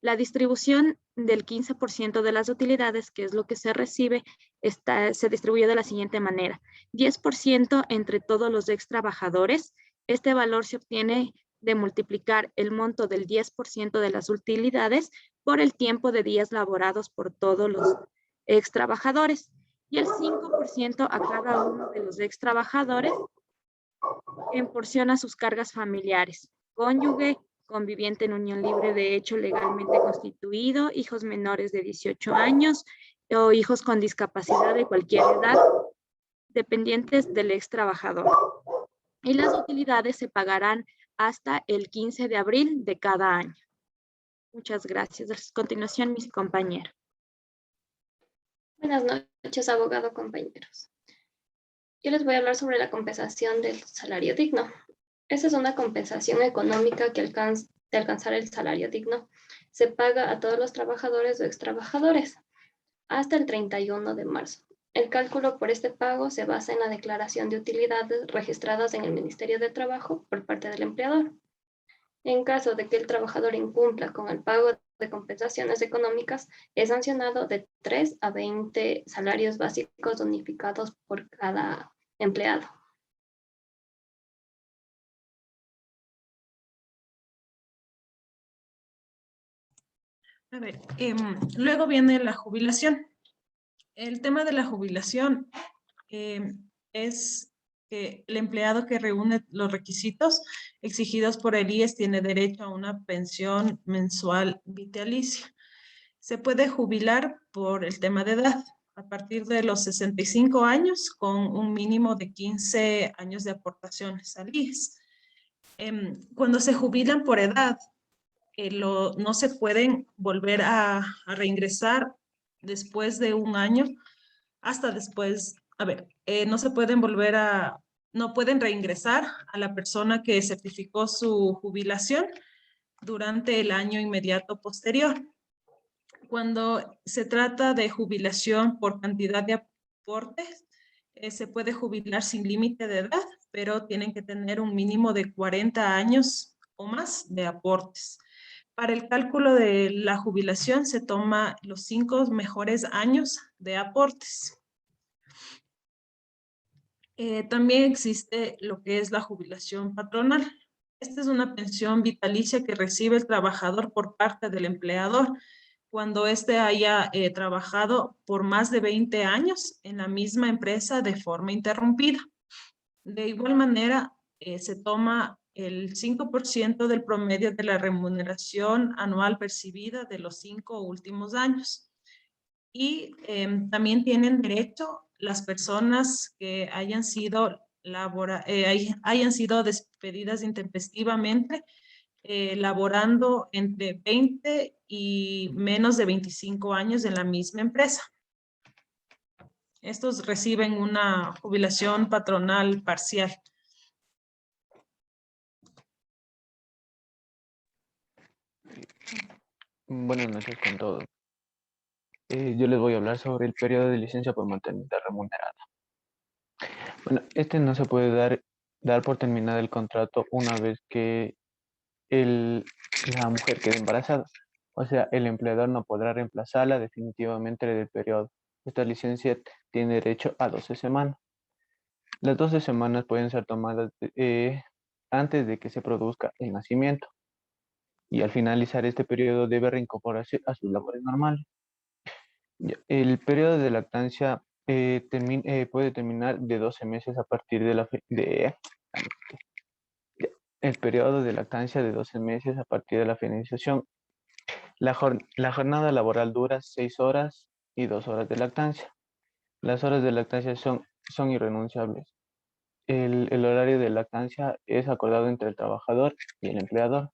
La distribución del 15% de las utilidades, que es lo que se recibe, se distribuye de la siguiente manera. 10% entre todos los ex trabajadores. Este valor se obtiene de multiplicar el monto del 10% de las utilidades por el tiempo de días laborados por todos los ex trabajadores. Y el 5% a cada uno de los ex trabajadores en porción a sus cargas familiares. Cónyuge, conviviente en unión libre de hecho legalmente constituido, hijos menores de 18 años o hijos con discapacidad de cualquier edad, dependientes del ex trabajador. Y las utilidades se pagarán hasta el 15 de abril de cada año. Muchas gracias. A continuación, mis compañeros. Buenas noches, abogado, compañeros. Yo les voy a hablar sobre la compensación del salario digno. Esa es una compensación económica que de alcanzar el salario digno se paga a todos los trabajadores o extrabajadores hasta el 31 de marzo. El cálculo por este pago se basa en la declaración de utilidades registradas en el Ministerio de Trabajo por parte del empleador. En caso de que el trabajador incumpla con el pago de compensaciones económicas, es sancionado de 3 a 20 salarios básicos unificados por cada empleado. A ver, luego viene la jubilación. El tema de la jubilación es que el empleado que reúne los requisitos exigidos por el IES tiene derecho a una pensión mensual vitalicia. Se puede jubilar por el tema de edad a partir de los 65 años con un mínimo de 15 años de aportaciones al IES. Cuando se jubilan por edad, no se pueden volver a reingresar después de un año, hasta después, no se pueden no pueden reingresar a la persona que certificó su jubilación durante el año inmediato posterior. Cuando se trata de jubilación por cantidad de aportes, se puede jubilar sin límite de edad, pero tienen que tener un mínimo de 40 años o más de aportes. Para el cálculo de la jubilación se toma los 5 mejores años de aportes. También existe lo que es la jubilación patronal. Esta es una pensión vitalicia que recibe el trabajador por parte del empleador cuando éste haya trabajado por más de 20 años en la misma empresa de forma interrumpida. De igual manera, se toma el 5% del promedio de la remuneración anual percibida de los 5 últimos años. Y también tienen derecho las personas que hayan sido despedidas intempestivamente, laborando entre 20 y menos de 25 años en la misma empresa. Estos reciben una jubilación patronal parcial. Buenas noches con todos. Yo les voy a hablar sobre el periodo de licencia por maternidad remunerada. Bueno, este no se puede dar por terminado el contrato una vez que la mujer quede embarazada. O sea, el empleador no podrá reemplazarla definitivamente del periodo. Esta licencia tiene derecho a 12 semanas. Las 12 semanas pueden ser tomadas antes de que se produzca el nacimiento. Y al finalizar este periodo debe reincorporarse a sus labores normales. El periodo de lactancia puede terminar de 12 meses a partir el periodo de lactancia de 12 meses a partir de la finalización. La jornada laboral dura 6 horas y 2 horas de lactancia. Las horas de lactancia son irrenunciables. El horario de lactancia es acordado entre el trabajador y el empleador.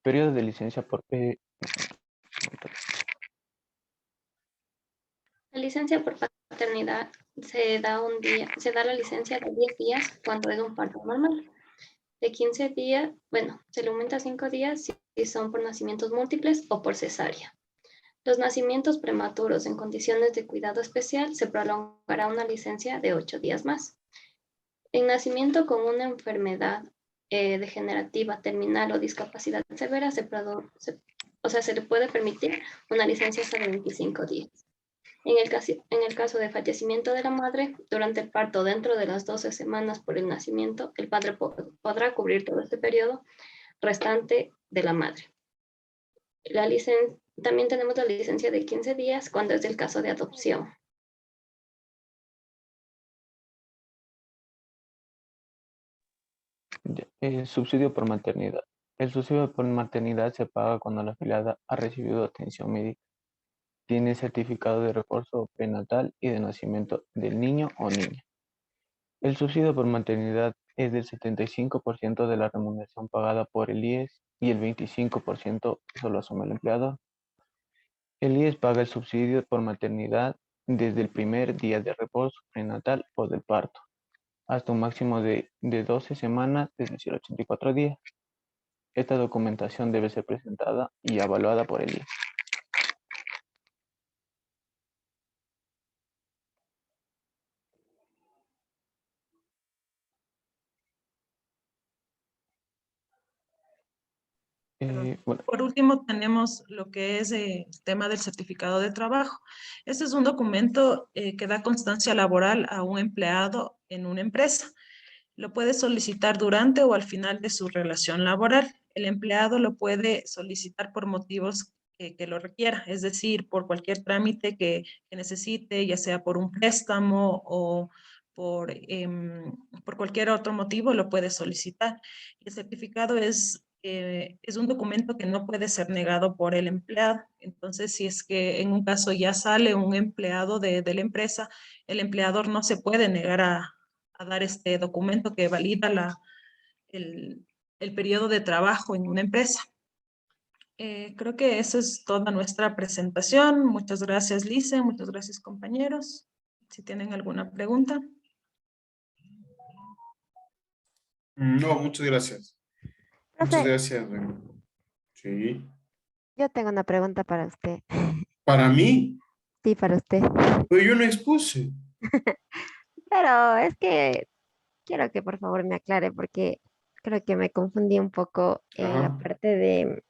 Periodo de licencia por... La licencia por paternidad se da la licencia de 10 días cuando es un parto normal. De 15 días, se le aumenta 5 días si son por nacimientos múltiples o por cesárea. Los nacimientos prematuros en condiciones de cuidado especial se prolongará una licencia de 8 días más. En nacimiento con una enfermedad degenerativa, terminal o discapacidad severa, se le puede permitir una licencia hasta de 25 días. En el caso de fallecimiento de la madre, durante el parto dentro de las 12 semanas por el nacimiento, el padre podrá cubrir todo este periodo restante de la madre. También tenemos la licencia de 15 días cuando es el caso de adopción. Subsidio por maternidad. El subsidio por maternidad se paga cuando la afiliada ha recibido atención médica, tiene certificado de reposo prenatal y de nacimiento del niño o niña. El subsidio por maternidad es del 75% de la remuneración pagada por el IES y el 25% solo asume el empleador. El IES paga el subsidio por maternidad desde el primer día de reposo prenatal o del parto, hasta un máximo de 12 semanas, es decir, 84 días. Esta documentación debe ser presentada y evaluada por el IES. Por último, tenemos lo que es el tema del certificado de trabajo. Este es un documento que da constancia laboral a un empleado en una empresa. Lo puede solicitar durante o al final de su relación laboral. El empleado lo puede solicitar por motivos que lo requiera, es decir, por cualquier trámite que necesite, ya sea por un préstamo o por cualquier otro motivo, lo puede solicitar. El certificado es es un documento que no puede ser negado por el empleado. Entonces, si es que en un caso ya sale un empleado de la empresa, el empleador no se puede negar a dar este documento que valida el periodo de trabajo en una empresa. Creo que esa es toda nuestra presentación. Muchas gracias, Lice. Muchas gracias, compañeros. Si tienen alguna pregunta. No, muchas gracias. Muchas Profe, gracias. Sí. yo tengo una pregunta para usted. Para mí, Sí, para usted. pero yo no expuse. Pero es que quiero que por favor me aclare porque creo que me confundí un poco en la Ajá, parte de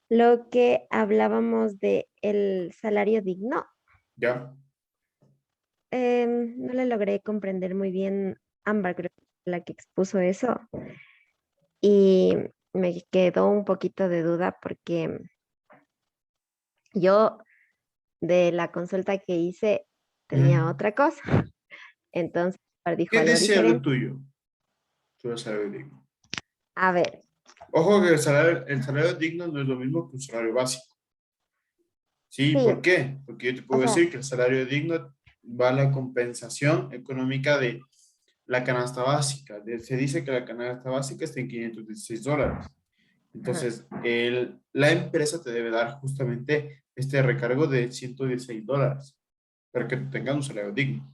lo que hablábamos de el salario digno. ya. No le logré comprender muy bien, Ámbar, creo que fue la que expuso eso. Y me quedó un poquito de duda porque yo de la consulta que hice tenía Mm. otra cosa. Entonces, Ámbar dijo ¿Qué algo decía lo diferente. tuyo? Tu salario digno. A ver, Ojo que el salario digno no es lo mismo que un salario básico. ¿Sí? sí, ¿Por qué? Porque yo te o puedo sea, decir que el salario digno va a la compensación económica de la canasta básica. Se dice que la canasta básica está en $516. ajá, Entonces, la empresa te debe dar justamente este recargo de $116 para que tengas un salario digno.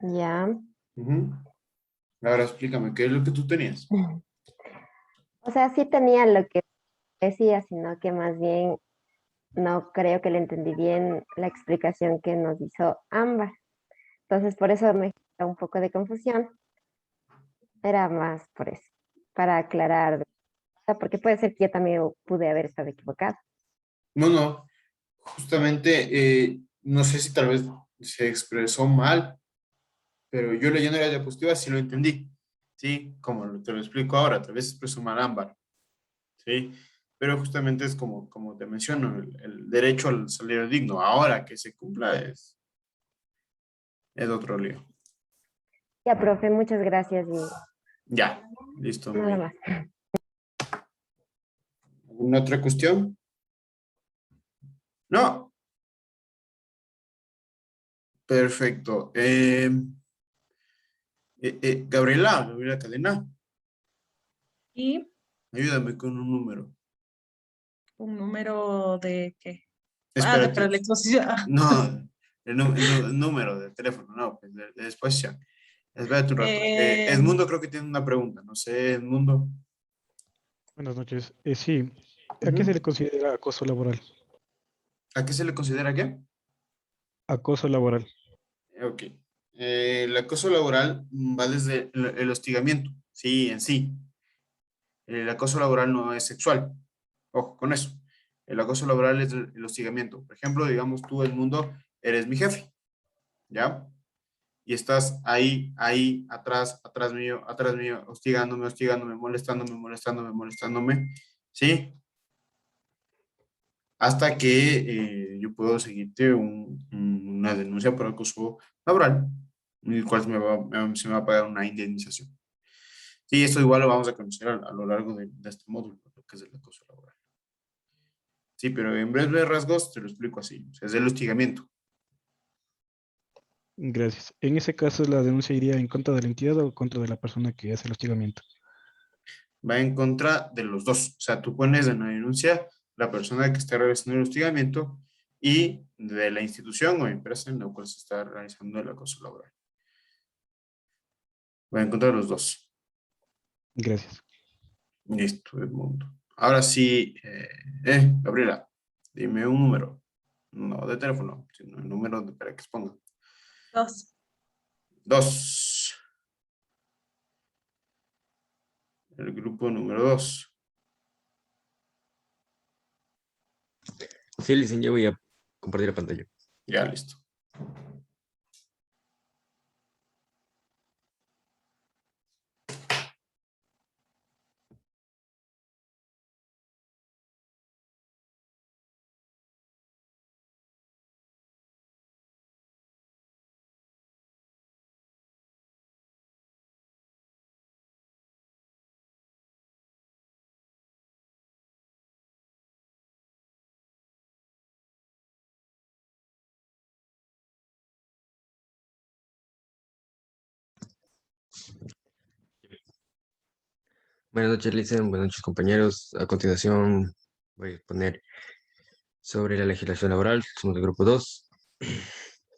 ya. Ujú. Ahora explícame, ¿qué es lo que tú tenías? O sea, sí tenía lo que decía, sino que más bien no creo que le entendí bien la explicación que nos hizo Ámbar. Entonces, por eso me genera un poco de confusión. Era más por eso, para aclarar, o sea, porque puede ser que yo también pude haber estado equivocada. No, no, justamente, no sé si tal vez se expresó mal, pero yo leyendo la diapositiva sí lo entendí, ¿sí? Como te lo explico ahora, tal vez expresó mal Ámbar, ¿sí? Pero justamente es como te menciono, el derecho al salario digno, ahora que se cumpla es otro lío. Ya, profe, muchas gracias Ya, listo, y nada muy. más. ¿Alguna otra cuestión? No, perfecto. Gabriela Cadena, Y ayúdame con un número. un número de qué. Ah, para Espérate. la exposición. Ah. No, el número de teléfono, no, pues de exposición. Espérate un rato. Eh, Edmundo creo que tiene una pregunta, no sé, Edmundo. Buenas noches. Sí, ¿a qué se Ujú. le considera acoso laboral? ¿A qué se le considera qué? Acoso laboral. Ok. El acoso laboral va desde el hostigamiento, sí, en sí. El acoso laboral no es sexual. Ojo con eso. El acoso laboral es el hostigamiento. Por ejemplo, digamos tú, Edmundo, eres mi jefe, ¿ya? Y estás ahí, atrás mío, hostigándome, molestándome, ¿sí? Hasta que yo puedo seguirte una denuncia por acoso laboral, en el cual se me va a pagar una indemnización. Sí, esto igual lo vamos a conocer a lo largo de este módulo, lo que es el acoso laboral. Sí, pero en breves rasgos te lo explico así. O sea, es el hostigamiento. Gracias. En ese caso, ¿la denuncia iría en contra de la entidad o contra de la persona que hace el hostigamiento? Va en contra de los dos. O sea, tú pones en la denuncia la persona que está realizando el hostigamiento y de la institución o empresa en la cual se está realizando el acoso laboral. Va en contra de los dos. Gracias. Listo, Edmundo. Ahora sí, Gabriela, dime un número. No de teléfono, sino el número para que exponga. 2. 2. El grupo número 2. Sí, Licen, ya voy a compartir la pantalla. Ya, listo. Buenas noches, Licen. Buenas noches, compañeros. A continuación voy a exponer sobre la legislación laboral. Somos del grupo 2,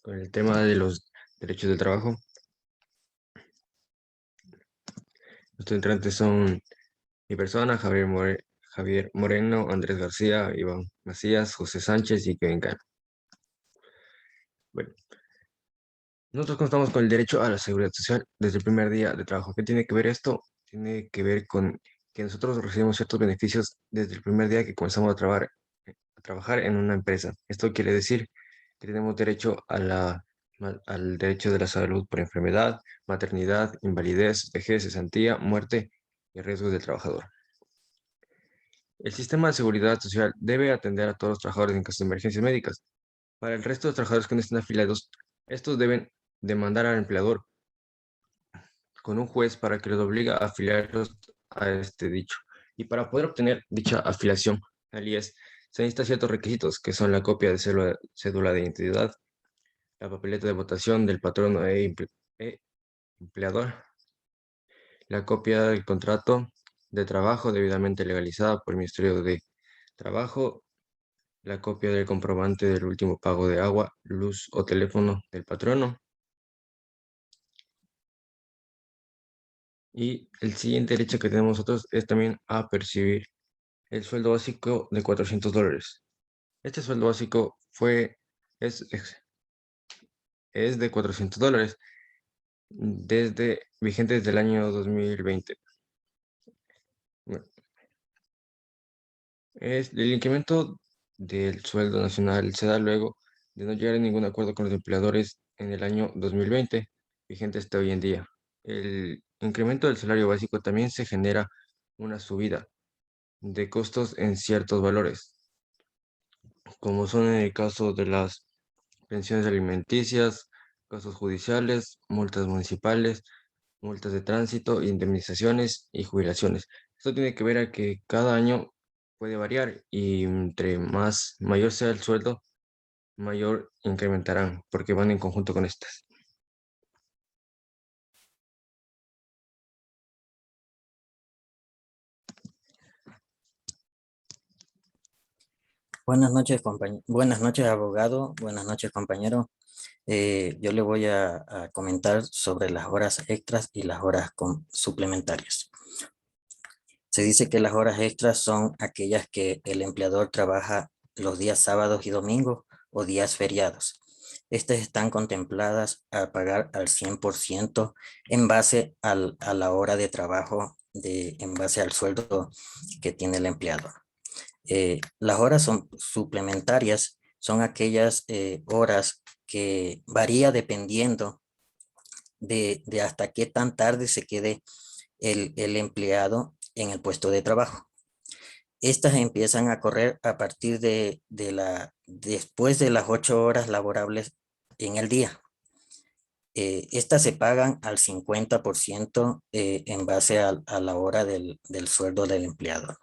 con el tema de los derechos del trabajo. Los entrantes son mi persona, Javier Moreno, Andrés García, Iván Macías, José Sánchez y Kevin Cano. Bueno, nosotros contamos con el derecho a la seguridad social desde el primer día de trabajo. ¿Qué tiene que ver esto? Tiene que ver con que nosotros recibimos ciertos beneficios desde el primer día que comenzamos a trabajar en una empresa. Esto quiere decir que tenemos derecho al derecho de la salud por enfermedad, maternidad, invalidez, vejez, cesantía, muerte y riesgos del trabajador. El sistema de seguridad social debe atender a todos los trabajadores en caso de emergencias médicas. Para el resto de los trabajadores que no estén afiliados, estos deben demandar al empleador con un juez para que los obligue a afiliarlos a este dicho. Y para poder obtener dicha afiliación al IES, se necesitan ciertos requisitos, que son la copia de cédula de identidad, la papeleta de votación del patrono e empleador, la copia del contrato de trabajo debidamente legalizada por el Ministerio de Trabajo, la copia del comprobante del último pago de agua, luz o teléfono del patrono. Y el siguiente derecho que tenemos nosotros es también a percibir el sueldo básico de $400. Este sueldo básico es de $400 vigente desde el año 2020. Bueno, el incremento del sueldo nacional se da luego de no llegar a ningún acuerdo con los empleadores en el año 2020, vigente hasta hoy en día. El incremento del salario básico también se genera una subida de costos en ciertos valores, como son en el caso de las pensiones alimenticias, gastos judiciales, multas municipales, multas de tránsito, indemnizaciones y jubilaciones. Esto tiene que ver a que cada año puede variar y entre mayor sea el sueldo, mayor incrementarán, porque van en conjunto con estas. Buenas noches, buenas noches, abogado. Buenas noches, compañero. Yo le voy a comentar sobre las horas extras y las horas suplementarias. Se dice que las horas extras son aquellas que el empleador trabaja los días sábados y domingos o días feriados. Estas están contempladas a pagar al 100% en base a la hora de trabajo, en base al sueldo que tiene el empleador. Las horas suplementarias son aquellas horas que varía dependiendo de hasta qué tan tarde se quede el empleado en el puesto de trabajo. Estas empiezan a correr a partir después de las 8 horas laborables en el día. Estas se pagan al 50% en base a la hora del sueldo del empleador.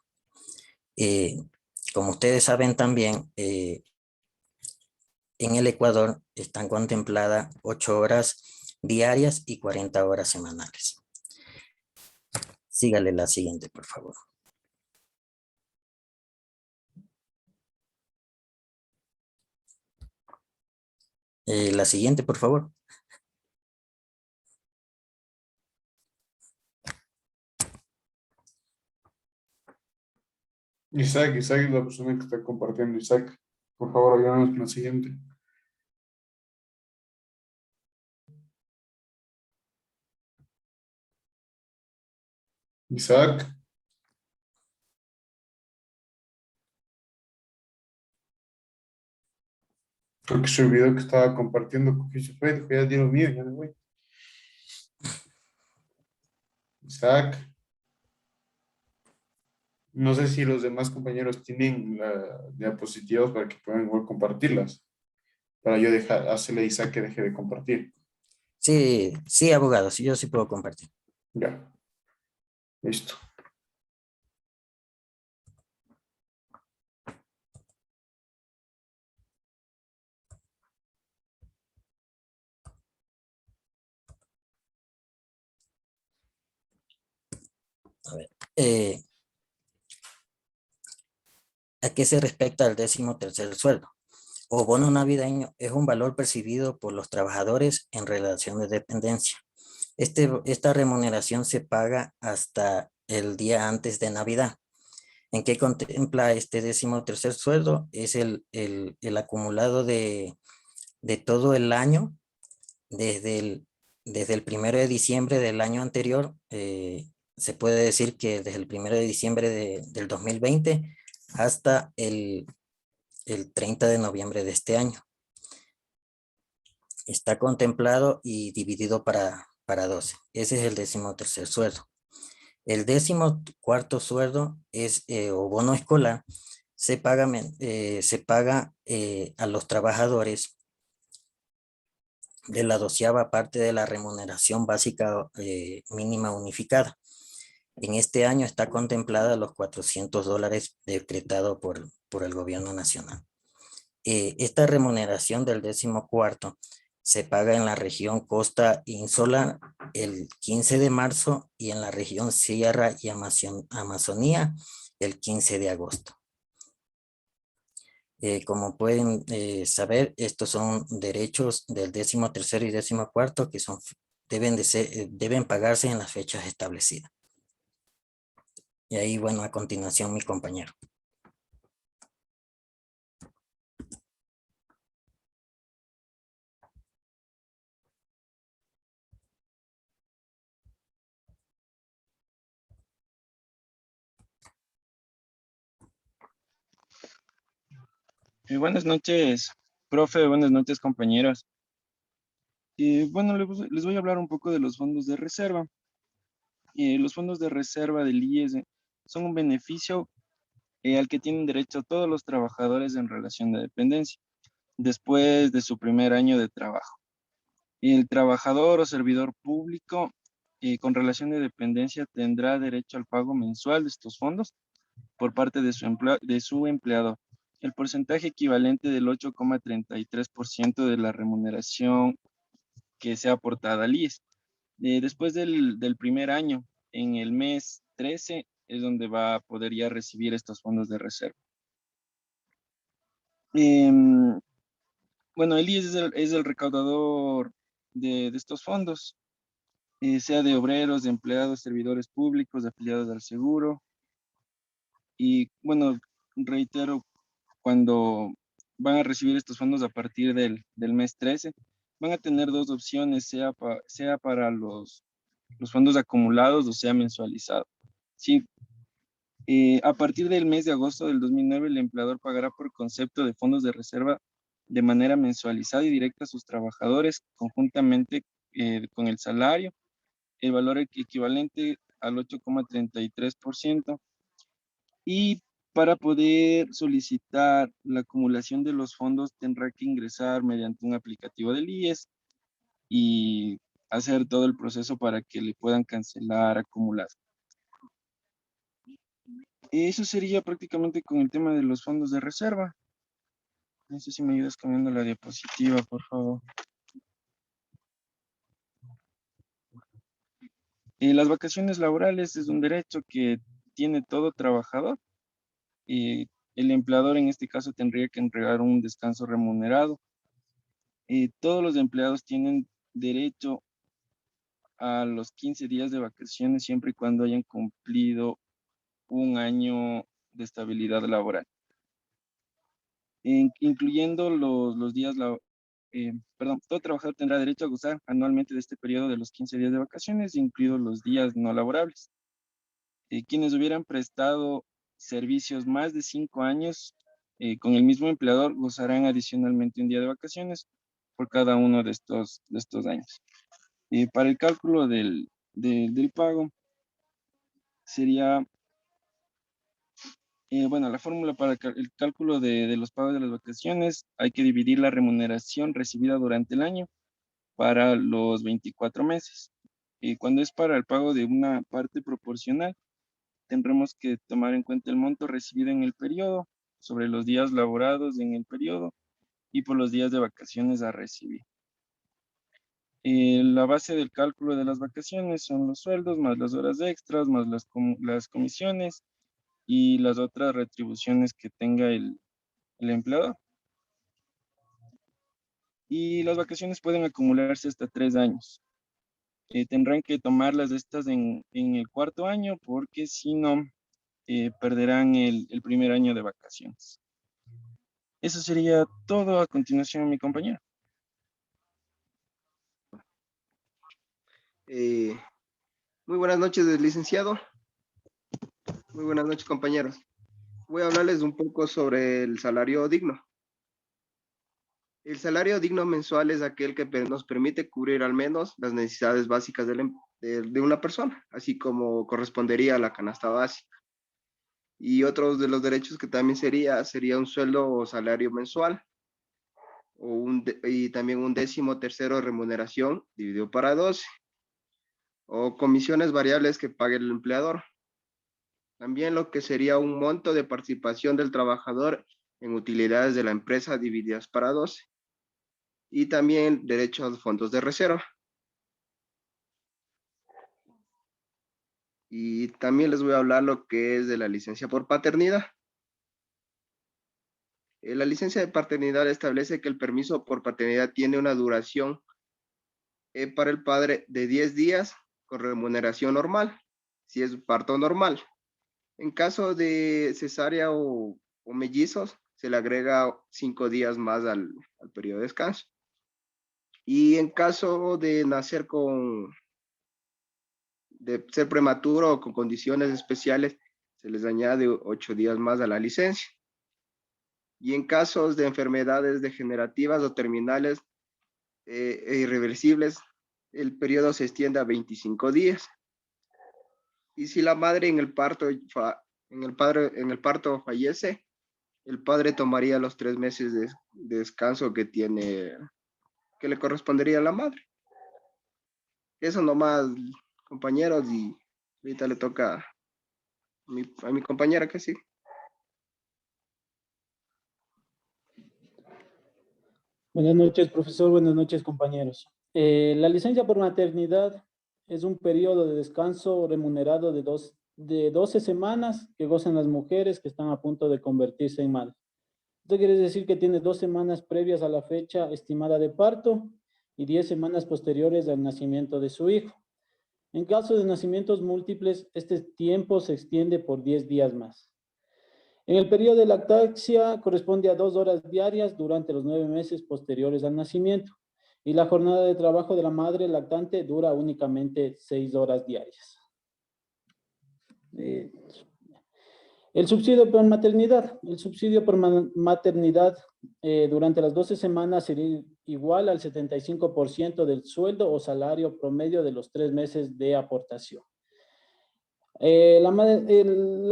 Como ustedes saben también, en el Ecuador están contempladas 8 horas diarias y 40 horas semanales. Sígale la siguiente, por favor. La siguiente, por favor. Isaac es la persona que está compartiendo. Isaac, por favor, ayúdanos con la siguiente. Isaac. Creo que se olvidó que estaba compartiendo con se fue, dijo, ya di lo mío, ya me voy. Isaac. No sé si los demás compañeros tienen diapositivas para que puedan igual compartirlas. Para yo hacerle a Isaac que deje de compartir. Sí, sí, abogado, sí, yo sí puedo compartir. Ya. Listo. A ver. eh, ¿a qué se respecta al 13º sueldo? O bono navideño es un valor percibido por los trabajadores en relación de dependencia. Esta remuneración se paga hasta el día antes de Navidad. ¿En qué contempla este 13º sueldo? Es el acumulado de todo el año, desde el 1 de diciembre del año anterior. Se puede decir que desde el 1 de diciembre del 2020 hasta el 30 de noviembre de este año. Está contemplado y dividido para 12. Ese es el 13º sueldo. El 14º sueldo es, o bono escolar, se paga a los trabajadores de la 12ª parte de la remuneración básica mínima unificada. En este año está contemplada los $400 decretado por el gobierno nacional. Esta remuneración del 14º se paga en la región Costa Insular el 15 de marzo y en la región Sierra y Amazonía el 15 de agosto. Como pueden saber, estos son derechos del 13º y 14º que deben pagarse en las fechas establecidas. Y ahí, bueno, a continuación mi compañero. Buenas noches, profe, buenas noches, compañeros. Bueno, les voy a hablar un poco de los fondos de reserva. Los fondos de reserva del IES son un beneficio al que tienen derecho todos los trabajadores en relación de dependencia, después de su primer año de trabajo. El trabajador o servidor público con relación de dependencia tendrá derecho al pago mensual de estos fondos por parte de su empleador. El porcentaje equivalente del 8,33% de la remuneración que sea aportada al IES. Después del primer año, en el mes 13, es donde va a poder ya recibir estos fondos de reserva. Bueno, el IES es el recaudador de estos fondos, sea de obreros, de empleados, servidores públicos, de afiliados al seguro. Y bueno, reitero, cuando van a recibir estos fondos a partir del mes 13, van a tener dos opciones, sea para los fondos acumulados o sea mensualizado. Sí, a partir del mes de agosto del 2009, el empleador pagará por concepto de fondos de reserva de manera mensualizada y directa a sus trabajadores, conjuntamente con el salario, el valor equivalente al 8,33%. Y para poder solicitar la acumulación de los fondos tendrá que ingresar mediante un aplicativo del IES y hacer todo el proceso para que le puedan cancelar acumular. Eso sería prácticamente con el tema de los fondos de reserva. No sé si me ayudas cambiando la diapositiva, por favor. Las vacaciones laborales es un derecho que tiene todo trabajador. El empleador en este caso tendría que entregar un descanso remunerado. Todos los empleados tienen derecho a los 15 días de vacaciones siempre y cuando hayan cumplido un año de estabilidad laboral. Incluyendo los días, todo trabajador tendrá derecho a gozar anualmente de este periodo de los 15 días de vacaciones, incluidos los días no laborables. Quienes hubieran prestado servicios más de 5 años con el mismo empleador gozarán adicionalmente un día de vacaciones por cada uno de estos años. Para el cálculo del pago sería, bueno, la fórmula para el cálculo de los pagos de las vacaciones, hay que dividir la remuneración recibida durante el año para los 24 meses. Cuando es para el pago de una parte proporcional, tendremos que tomar en cuenta el monto recibido en el periodo, sobre los días laborados en el periodo y por los días de vacaciones a recibir. La base del cálculo de las vacaciones son los sueldos, más las horas extras, más las comisiones y las otras retribuciones que tenga el empleador. Y las vacaciones pueden acumularse hasta 3 años. Tendrán que tomarlas estas en el 4.º año porque si no, perderán el primer año de vacaciones. Eso sería todo. A continuación, mi compañero. Muy buenas noches, licenciado. Muy buenas noches, compañeros. Voy a hablarles un poco sobre el salario digno. El salario digno mensual es aquel que nos permite cubrir al menos las necesidades básicas de una persona, así como correspondería a la canasta básica. Y otros de los derechos que también sería un sueldo o salario mensual, y también un 13º remuneración dividido para 12, o comisiones variables que pague el empleador. También lo que sería un monto de participación del trabajador en utilidades de la empresa divididas para 12. Y también derecho a los fondos de reserva. Y también les voy a hablar lo que es de la licencia por paternidad. La licencia de paternidad establece que el permiso por paternidad tiene una duración para el padre de 10 días con remuneración normal, si es parto normal. En caso de cesárea o mellizos, se le agrega 5 días más al periodo de descanso. Y en caso de nacer de ser prematuro o con condiciones especiales, se les añade 8 días más a la licencia. Y en casos de enfermedades degenerativas o terminales e irreversibles, el periodo se extiende a 25 días. Y si la madre en el parto fallece, el padre tomaría los 3 meses de descanso que le correspondería a la madre. Eso nomás, compañeros, y ahorita le toca a mi compañera que sí. Buenas noches, profesor. Buenas noches, compañeros. La licencia por maternidad es un periodo de descanso remunerado de 12 semanas que gozan las mujeres que están a punto de convertirse en madre. Esto quiere decir que tiene 2 semanas previas a la fecha estimada de parto y 10 semanas posteriores al nacimiento de su hijo. En caso de nacimientos múltiples, este tiempo se extiende por 10 días más. En el periodo de lactancia corresponde a 2 horas diarias durante los 9 meses posteriores al nacimiento y la jornada de trabajo de la madre lactante dura únicamente 6 horas diarias. El subsidio por maternidad. El subsidio por maternidad durante las 12 semanas sería igual al 75% del sueldo o salario promedio de los 3 meses de aportación. La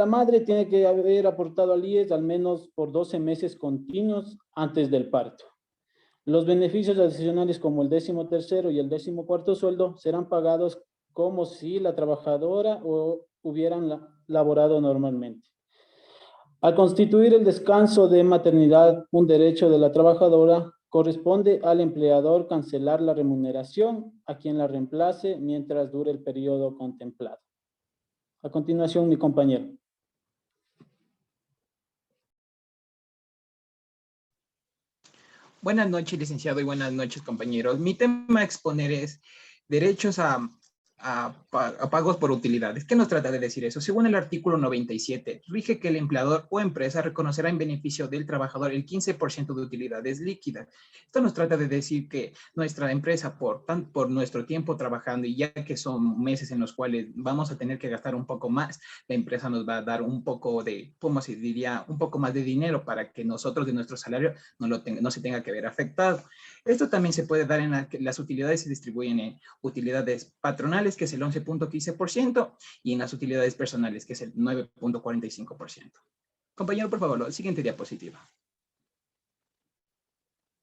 madre tiene que haber aportado al IES al menos por 12 meses continuos antes del parto. Los beneficios adicionales como el 13º y el 14º sueldo serán pagados como si la trabajadora hubieran laborado normalmente. Al constituir el descanso de maternidad un derecho de la trabajadora, corresponde al empleador cancelar la remuneración a quien la reemplace mientras dure el periodo contemplado. A continuación, mi compañero. Buenas noches, licenciado, y buenas noches, compañeros. Mi tema a exponer es derechos a pagos por utilidades. ¿Qué nos trata de decir eso? Según el artículo 97, rige que el empleador o empresa reconocerá en beneficio del trabajador el 15% de utilidades líquidas. Esto nos trata de decir que nuestra empresa, por nuestro tiempo trabajando, y ya que son meses en los cuales vamos a tener que gastar un poco más, la empresa nos va a dar un poco de, ¿cómo se diría? Un poco más de dinero para que nosotros de nuestro salario no se tenga que ver afectado. Esto también se puede dar en las utilidades se distribuyen en utilidades patronales, que es el 11.15%, y en las utilidades personales, que es el 9.45%. Compañero, por favor, la siguiente diapositiva.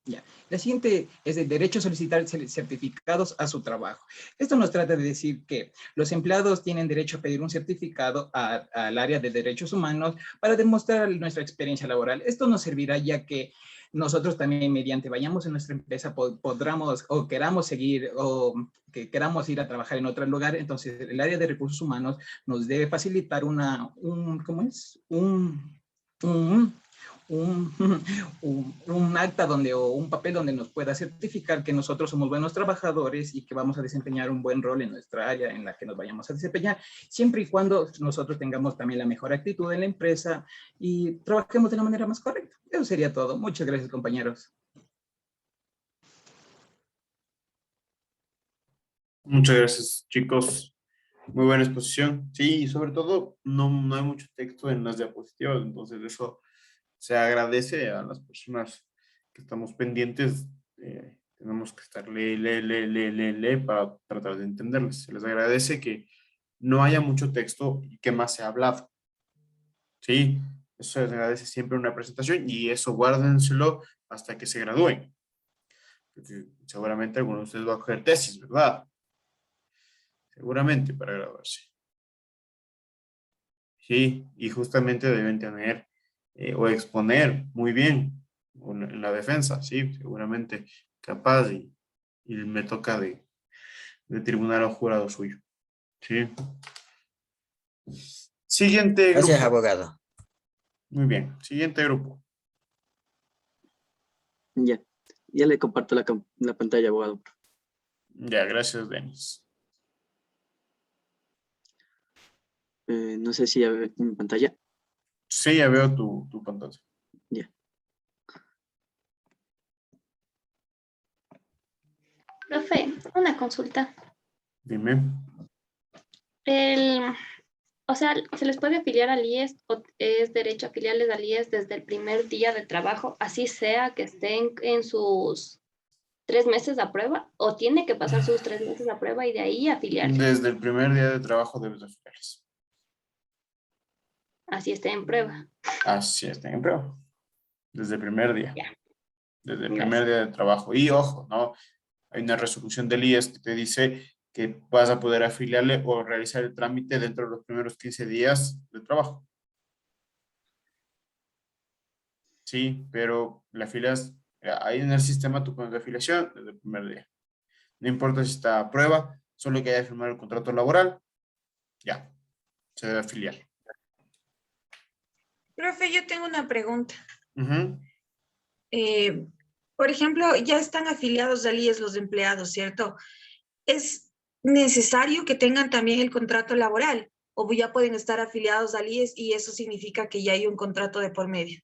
Ya. La siguiente es el derecho a solicitar certificados a su trabajo. Esto nos trata de decir que los empleados tienen derecho a pedir un certificado al área de derechos humanos para demostrar nuestra experiencia laboral. Esto nos servirá ya que nosotros también mediante vayamos en nuestra empresa podamos o queramos seguir o que queramos ir a trabajar en otro lugar, entonces el área de recursos humanos nos debe facilitar ¿cómo es? Un acta o un papel donde nos pueda certificar que nosotros somos buenos trabajadores y que vamos a desempeñar un buen rol en nuestra área en la que nos vayamos a desempeñar, siempre y cuando nosotros tengamos también la mejor actitud en la empresa y trabajemos de la manera más correcta. Eso sería todo. Muchas gracias, compañeros. Muchas gracias, chicos. Muy buena exposición. Sí, y sobre todo no hay mucho texto en las diapositivas, entonces eso se agradece a las personas que estamos pendientes. Tenemos que estar lee para tratar de entenderles. Se les agradece que no haya mucho texto y que más se ha hablado. Sí, eso se les agradece siempre en una presentación y eso guárdenselo hasta que se gradúen. Porque seguramente algunos de ustedes van a coger tesis, ¿verdad? Seguramente para graduarse. Sí, y justamente deben tener o exponer muy bien en la defensa, sí, seguramente capaz y me toca de tribunal o jurado suyo. Sí. Siguiente Gracias, grupo. abogado. Muy bien, siguiente grupo. Ya le comparto la pantalla, abogado. Ya, gracias, Denis. No sé si ya ve mi pantalla. Sí, ya veo tu pantalla. Ya. Profe, una consulta. Dime. O sea, ¿se les puede afiliar al IES o es derecho a afiliarles al IES desde el primer día de trabajo, así sea que estén en sus 3 meses a prueba, o tiene que pasar sus 3 meses a prueba y de ahí afiliarles? Desde el primer día de trabajo debes afiliarles. Así esté en prueba. Así está en prueba. Desde el primer día. Ya. Desde el primer día de trabajo. Y ojo, ¿no? Hay una resolución del IES que te dice que vas a poder afiliarle o realizar el trámite dentro de los primeros 15 días de trabajo. Sí, pero la afilias, ahí en el sistema tú pones la afiliación desde el primer día. No importa si está a prueba, solo que haya firmado el contrato laboral, ya, se debe afiliar. Profe, yo tengo una pregunta. Ujú. Por ejemplo, ya están afiliados al IES los empleados, ¿cierto? ¿Es necesario que tengan también el contrato laboral o ya pueden estar afiliados al IES y eso significa que ya hay un contrato de por medio?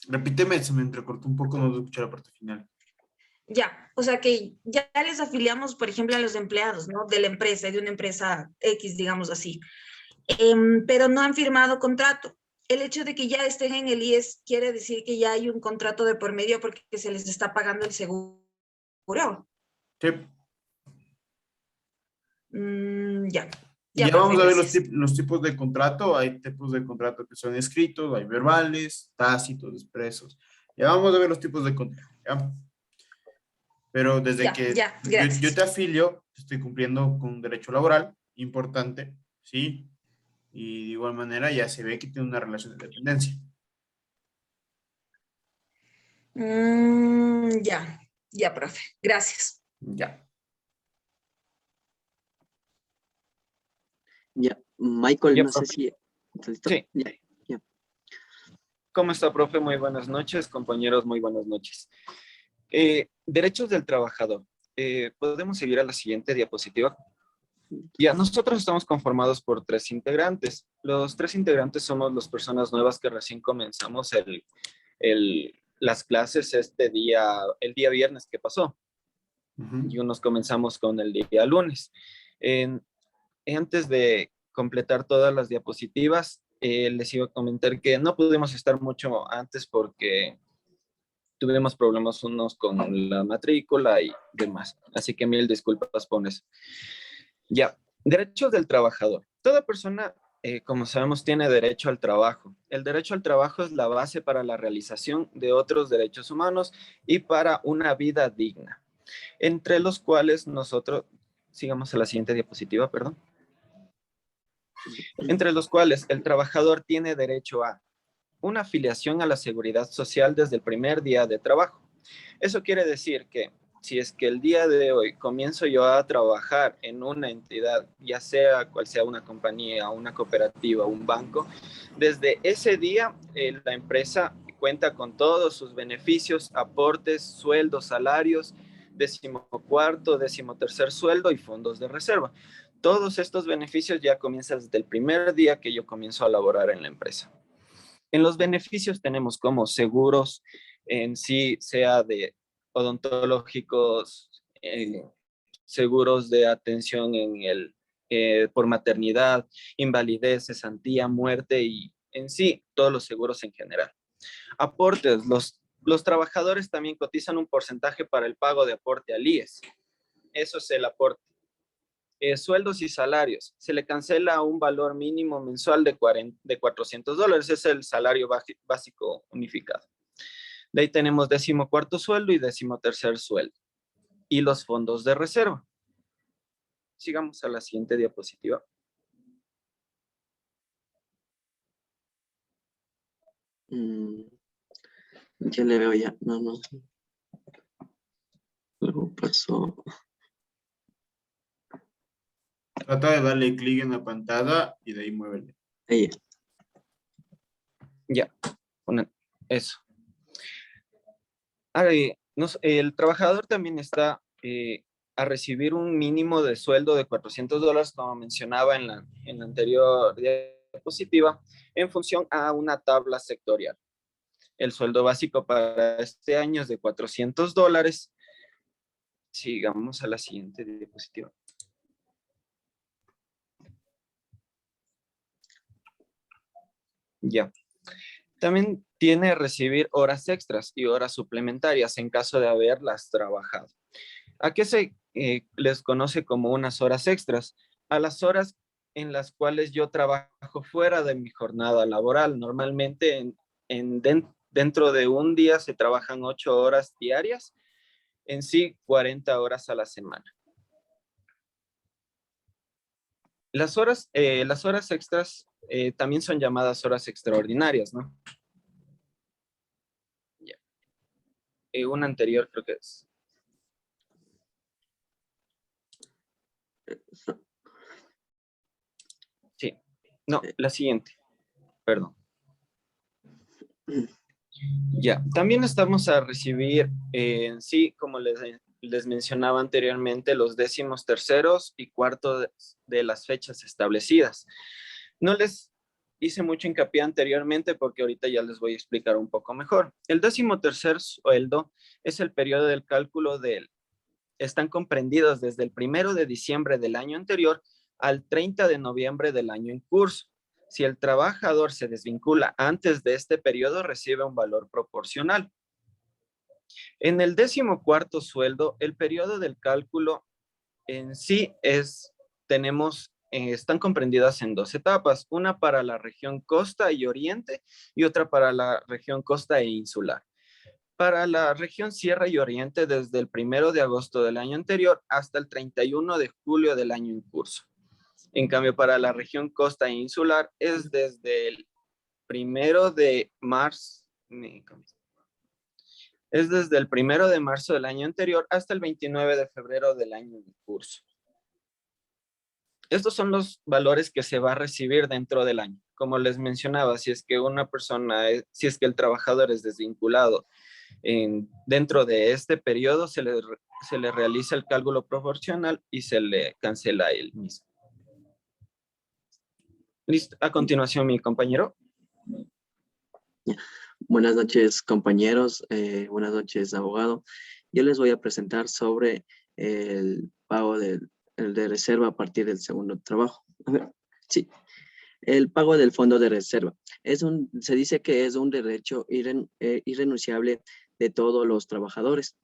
Repíteme, se me entrecortó un poco, no escuché la parte final. Ya, o sea que ya les afiliamos, por ejemplo, a los empleados, ¿no? De la empresa, de una empresa X, digamos así, pero no han firmado contrato. El hecho de que ya estén en el IES quiere decir que ya hay un contrato de por medio porque se les está pagando el seguro. Sí. Ya. Ya vamos a ver los tipos de contrato. Hay tipos de contrato que son escritos, hay verbales, tácitos, expresos. Ya vamos a ver los tipos de contrato, ¿ya? Pero desde que yo te afilio, estoy cumpliendo con un derecho laboral importante, ¿sí? Y de igual manera ya se ve que tiene una relación de dependencia. Ya, profe. Gracias. Ya. Ya, Michael, Ya, no sé profe. si... ¿Listo? Sí. Ya. ¿Cómo está, profe? Muy buenas noches, compañeros, muy buenas noches. Derechos del trabajador. Podemos seguir a la siguiente diapositiva. Ya, nosotros estamos conformados por 3 integrantes. Los 3 integrantes somos las personas nuevas que recién comenzamos las clases el día viernes que pasó. Y unos comenzamos con el día lunes. Antes de completar todas las diapositivas, les iba a comentar que no pudimos estar mucho antes porque tuvimos problemas unos con la matrícula y demás. Así que mil disculpas por eso. Ya, derechos del trabajador. Toda persona, como sabemos, tiene derecho al trabajo. El derecho al trabajo es la base para la realización de otros derechos humanos y para una vida digna, entre los cuales nosotros, sigamos a la siguiente diapositiva, perdón. entre los cuales el trabajador tiene derecho a una afiliación a la seguridad social desde el primer día de trabajo. Eso quiere decir que si es que el día de hoy comienzo yo a trabajar en una entidad, ya sea cual sea una compañía, una cooperativa, un banco, desde ese día la empresa cuenta con todos sus beneficios, aportes, sueldos, salarios, 14º, 13º sueldo y fondos de reserva. Todos estos beneficios ya comienzan desde el primer día que yo comienzo a laborar en la empresa. En los beneficios tenemos como seguros en sí, sea de odontológicos, seguros de atención por maternidad, invalidez, cesantía, muerte y en sí todos los seguros en general. Aportes, los trabajadores también cotizan un porcentaje para el pago de aporte al IES. Eso es el aporte. Sueldos y salarios. Se le cancela un valor mínimo mensual de $400. Es el salario básico unificado. De ahí tenemos 14º sueldo y 13º sueldo. Y los fondos de reserva. Sigamos a la siguiente diapositiva. Ya le veo ya. No. Algo pasó. Trata de darle clic en la pantalla y de ahí muévele. Ahí. Ya, eso. Ahora, el trabajador también está a recibir un mínimo de sueldo de $400, como mencionaba en la anterior diapositiva, en función a una tabla sectorial. El sueldo básico para este año es de $400. Sigamos a la siguiente diapositiva. Ya. También tiene que recibir horas extras y horas suplementarias en caso de haberlas trabajado. ¿A qué se les conoce como unas horas extras? A las horas en las cuales yo trabajo fuera de mi jornada laboral. Normalmente dentro de un día se trabajan 8 horas diarias, en sí 40 horas a la semana. Las horas extras también son llamadas horas extraordinarias, ¿no? Ya. Una anterior creo que es. Sí. No, la siguiente. Perdón. Ya. También estamos a recibir en sí, como les mencionaba anteriormente, los 13º y 4º de las fechas establecidas. No les hice mucho hincapié anteriormente porque ahorita ya les voy a explicar un poco mejor. El 13º sueldo es el periodo del cálculo están comprendidos desde el 1 de diciembre del año anterior al 30 de noviembre del año en curso. Si el trabajador se desvincula antes de este periodo, recibe un valor proporcional. En el 14º sueldo, el periodo del cálculo en sí están comprendidas en 2 etapas, una para la región costa y oriente y otra para la región costa e insular. Para la región Sierra y Oriente, desde el 1 de agosto del año anterior hasta el 31 de julio del año en curso. En cambio, para la región costa e insular es desde el 1 de marzo. Es desde el 1 de marzo del año anterior hasta el 29 de febrero del año en curso. Estos son los valores que se va a recibir dentro del año. Como les mencionaba, si es que el trabajador es desvinculado dentro de este periodo, se le realiza el cálculo proporcional y se le cancela el mismo. Listo. A continuación, mi compañero. Buenas noches, compañeros. Buenas noches, abogado. Yo les voy a presentar sobre el pago de reserva a partir del segundo trabajo. Sí. El pago del fondo de reserva. Se dice que es un derecho irrenunciable de todos los trabajadores,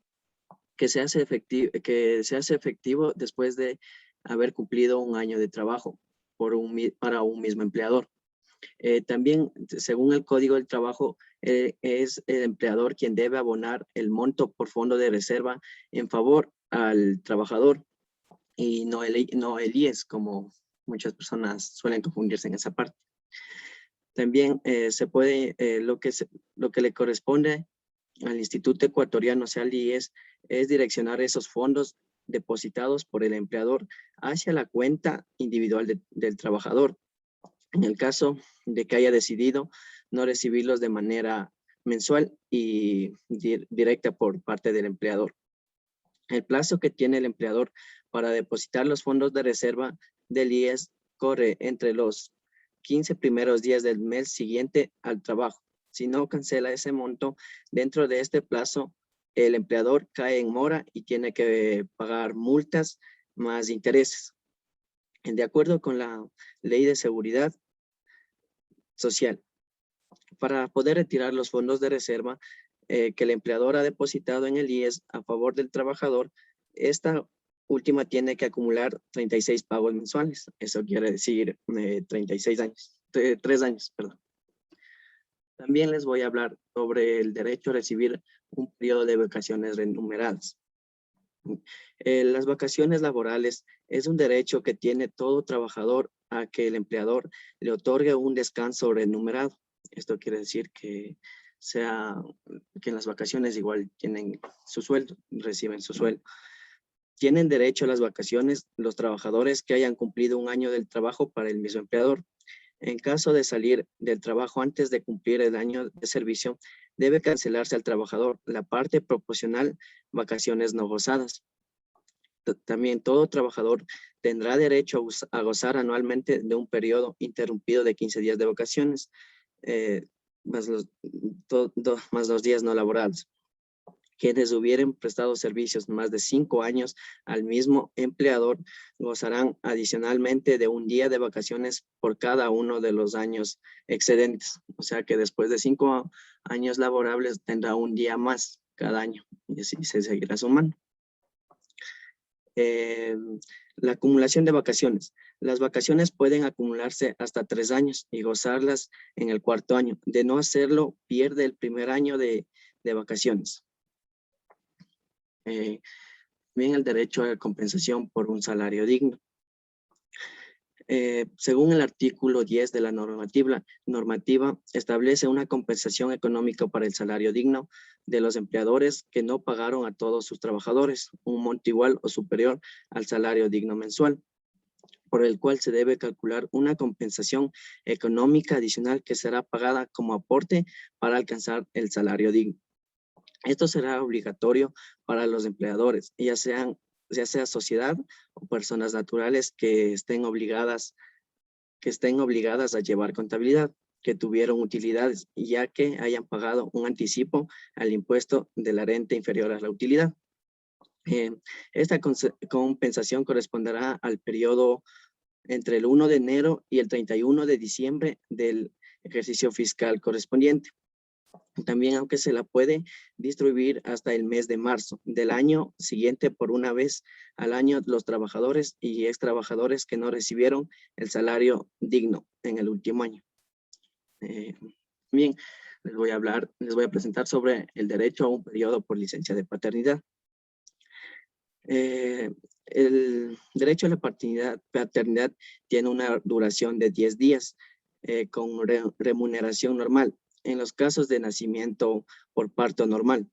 que se hace efectivo después de haber cumplido un año de trabajo para un mismo empleador. También, según el Código del Trabajo, es el empleador quien debe abonar el monto por fondo de reserva en favor al trabajador y no el IES, como Muchas personas suelen confundirse en esa parte. También se puede, lo que le corresponde al Instituto Ecuatoriano, o sea, al IES, es direccionar esos fondos depositados por el empleador hacia la cuenta individual del trabajador. En el caso de que haya decidido no recibirlos de manera mensual y directa por parte del empleador. El plazo que tiene el empleador para depositar los fondos de reserva del IES corre entre los 15 primeros días del mes siguiente al trabajo. Si no cancela ese monto, dentro de este plazo, el empleador cae en mora y tiene que pagar multas más intereses. De acuerdo con la Ley de Seguridad Social, para poder retirar los fondos de reserva que el empleador ha depositado en el IES a favor del trabajador, esta última tiene que acumular 36 pagos mensuales. Eso quiere decir 36 años, 3 años, perdón. También les voy a hablar sobre el derecho a recibir un periodo de vacaciones remuneradas. Las vacaciones laborales es un derecho que tiene todo trabajador a que el empleador le otorgue un descanso remunerado. Esto quiere decir que en las vacaciones igual tienen su sueldo, reciben su sueldo. Tienen derecho a las vacaciones los trabajadores que hayan cumplido un año del trabajo para el mismo empleador. En caso de salir del trabajo antes de cumplir el año de servicio, debe cancelarse al trabajador la parte proporcional vacaciones no gozadas. También todo trabajador tendrá derecho a gozar anualmente de un periodo interrumpido de 15 días de vacaciones, más los días no laborables. Quienes hubieran prestado servicios más de 5 años al mismo empleador gozarán adicionalmente de un día de vacaciones por cada uno de los años excedentes. O sea que después de 5 años laborables tendrá un día más cada año y así se seguirá sumando. La acumulación de vacaciones. Las vacaciones pueden acumularse hasta 3 años y gozarlas en el 4.º año. De no hacerlo, pierde el primer año de vacaciones. Bien, el derecho a compensación por un salario digno. Según el artículo 10 de la normativa, establece una compensación económica para el salario digno de los empleadores que no pagaron a todos sus trabajadores un monto igual o superior al salario digno mensual, por el cual se debe calcular una compensación económica adicional que será pagada como aporte para alcanzar el salario digno. Esto será obligatorio para los empleadores, ya sea sociedad o personas naturales que estén obligadas a llevar contabilidad, que tuvieron utilidades, ya que hayan pagado un anticipo al impuesto de la renta inferior a la utilidad. Esta compensación corresponderá al periodo entre el 1 de enero y el 31 de diciembre del ejercicio fiscal correspondiente. También, aunque se la puede distribuir hasta el mes de marzo del año siguiente por una vez al año los trabajadores y ex trabajadores que no recibieron el salario digno en el último año. Bien, les voy a presentar sobre el derecho a un periodo por licencia de paternidad. El derecho a la paternidad tiene una duración de 10 días con remuneración normal en los casos de nacimiento por parto normal.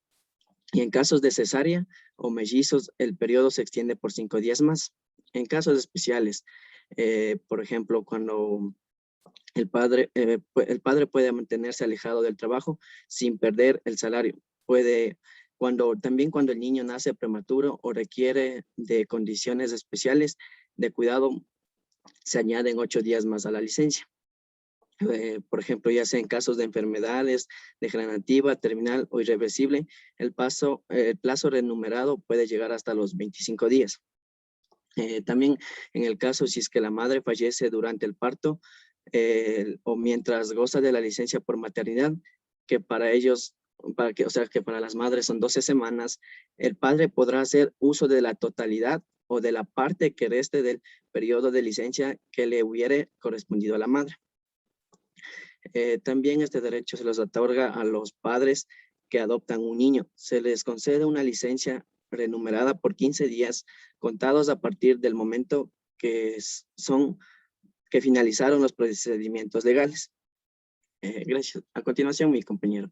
Y en casos de cesárea o mellizos, el periodo se extiende por 5 días más. En casos especiales, por ejemplo, cuando el padre puede mantenerse alejado del trabajo sin perder el salario. También cuando el niño nace prematuro o requiere de condiciones especiales de cuidado, se añaden 8 días más a la licencia. Por ejemplo, ya sea en casos de enfermedades degenerativa, terminal o irreversible, el plazo remunerado puede llegar hasta los 25 días. También en el caso si es que la madre fallece durante el parto o mientras goza de la licencia por maternidad, que para las madres son 12 semanas, el padre podrá hacer uso de la totalidad o de la parte que reste del periodo de licencia que le hubiere correspondido a la madre. También este derecho se los otorga a los padres que adoptan un niño. Se les concede una licencia remunerada por 15 días contados a partir del momento que son que finalizaron los procedimientos legales. Gracias. A continuación, mi compañero.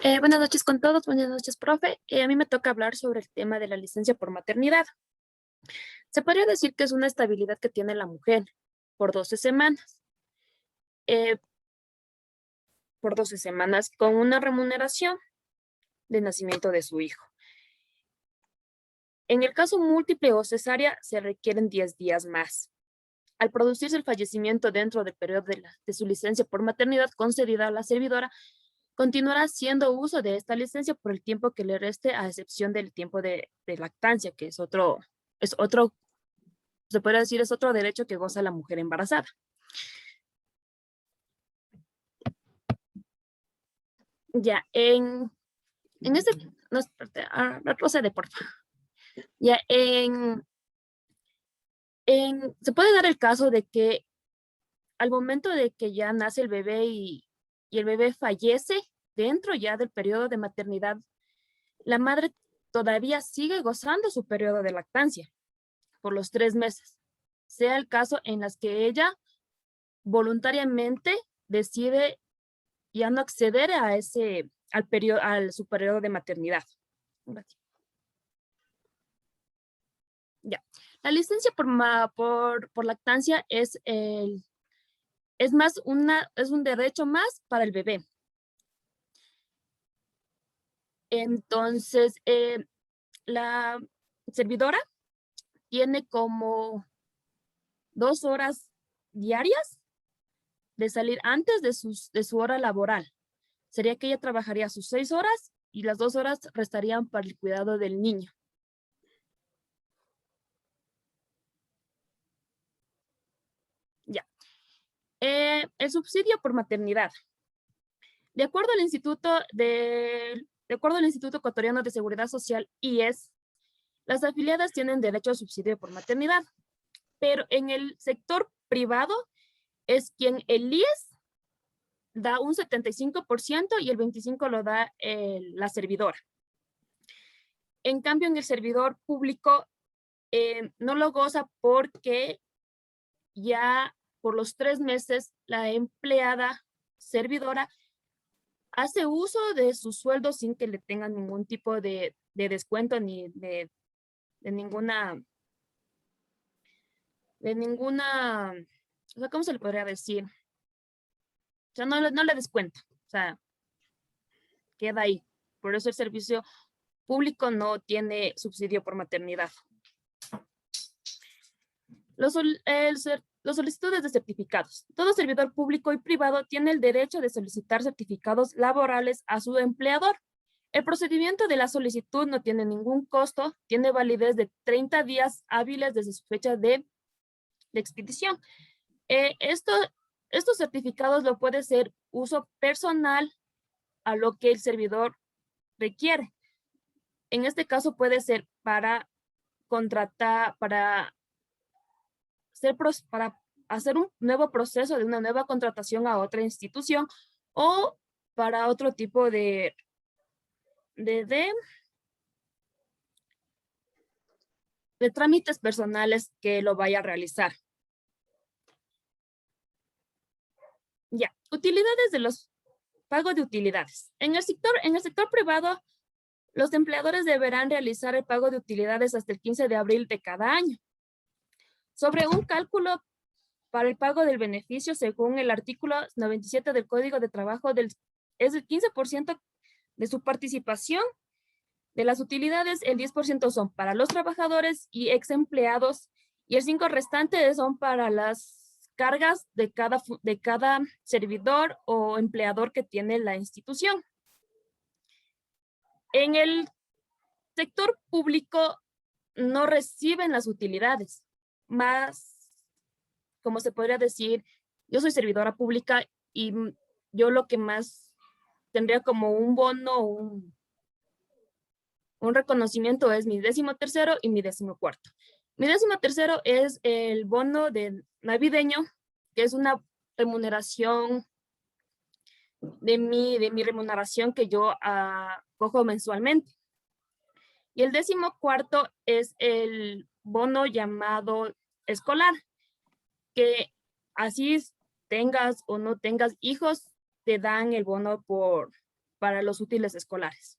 Buenas noches con todos, buenas noches, profe. A mí me toca hablar sobre el tema de la licencia por maternidad. Se podría decir que es una estabilidad que tiene la mujer por 12 semanas. Por 12 semanas con una remuneración de nacimiento de su hijo. En el caso múltiple o cesárea se requieren 10 días más. Al producirse el fallecimiento dentro del periodo de su licencia por maternidad concedida a la servidora, continuará haciendo uso de esta licencia por el tiempo que le reste, a excepción del tiempo de lactancia, que es otro, se puede decir, es otro derecho que goza la mujer embarazada. Ya, en este, no, procede, por favor. Ya, se puede dar el caso de que al momento de que ya nace el bebé y el bebé fallece dentro ya del periodo de maternidad, la madre todavía sigue gozando su periodo de lactancia por los 3 meses, sea el caso en las que ella voluntariamente decide ya no acceder a su periodo de maternidad. Gracias. Ya. La licencia por lactancia es un derecho más para el bebé. Entonces, la servidora tiene como 2 horas diarias de salir antes de su hora laboral. Sería que ella trabajaría sus 6 horas y las 2 horas restarían para el cuidado del niño. Ya. El subsidio por maternidad. De acuerdo al Instituto Ecuatoriano de Seguridad Social, IES, las afiliadas tienen derecho a subsidio por maternidad, pero en el sector privado es quien el IES da un 75% y el 25% lo da la servidora. En cambio, en el servidor público no lo goza porque ya por los 3 meses la empleada servidora hace uso de su sueldo sin que le tengan ningún tipo de descuento ni de ninguna, o sea, ¿cómo se le podría decir? O sea, no le descuenta, o sea, queda ahí. Por eso el servicio público no tiene subsidio por maternidad. Los solicitudes de certificados. Todo servidor público y privado tiene el derecho de solicitar certificados laborales a su empleador. El procedimiento de la solicitud no tiene ningún costo, tiene validez de 30 días hábiles desde su fecha de expedición. Estos certificados lo puede ser uso personal a lo que el servidor requiere. En este caso puede ser para contratar, para hacer un nuevo proceso de una nueva contratación a otra institución o para otro tipo de trámites personales que lo vaya a realizar. Ya, utilidades de los pagos de utilidades. En el sector privado, los empleadores deberán realizar el pago de utilidades hasta el 15 de abril de cada año. Sobre un cálculo para el pago del beneficio, según el artículo 97 del Código de Trabajo, es el 15% de su participación. De las utilidades, el 10% son para los trabajadores y ex empleados y el 5% restante son para las cargas de cada servidor o empleador que tiene la institución. En el sector público no reciben las utilidades, más, como se podría decir, yo soy servidora pública y yo lo que más tendría como un bono, un reconocimiento es mi 13º y mi 14º. Mi 13º es el bono de navideño, que es una remuneración de mi remuneración que yo cojo mensualmente. Y el 14º es el bono llamado escolar, que así tengas o no tengas hijos, te dan el bono para los útiles escolares.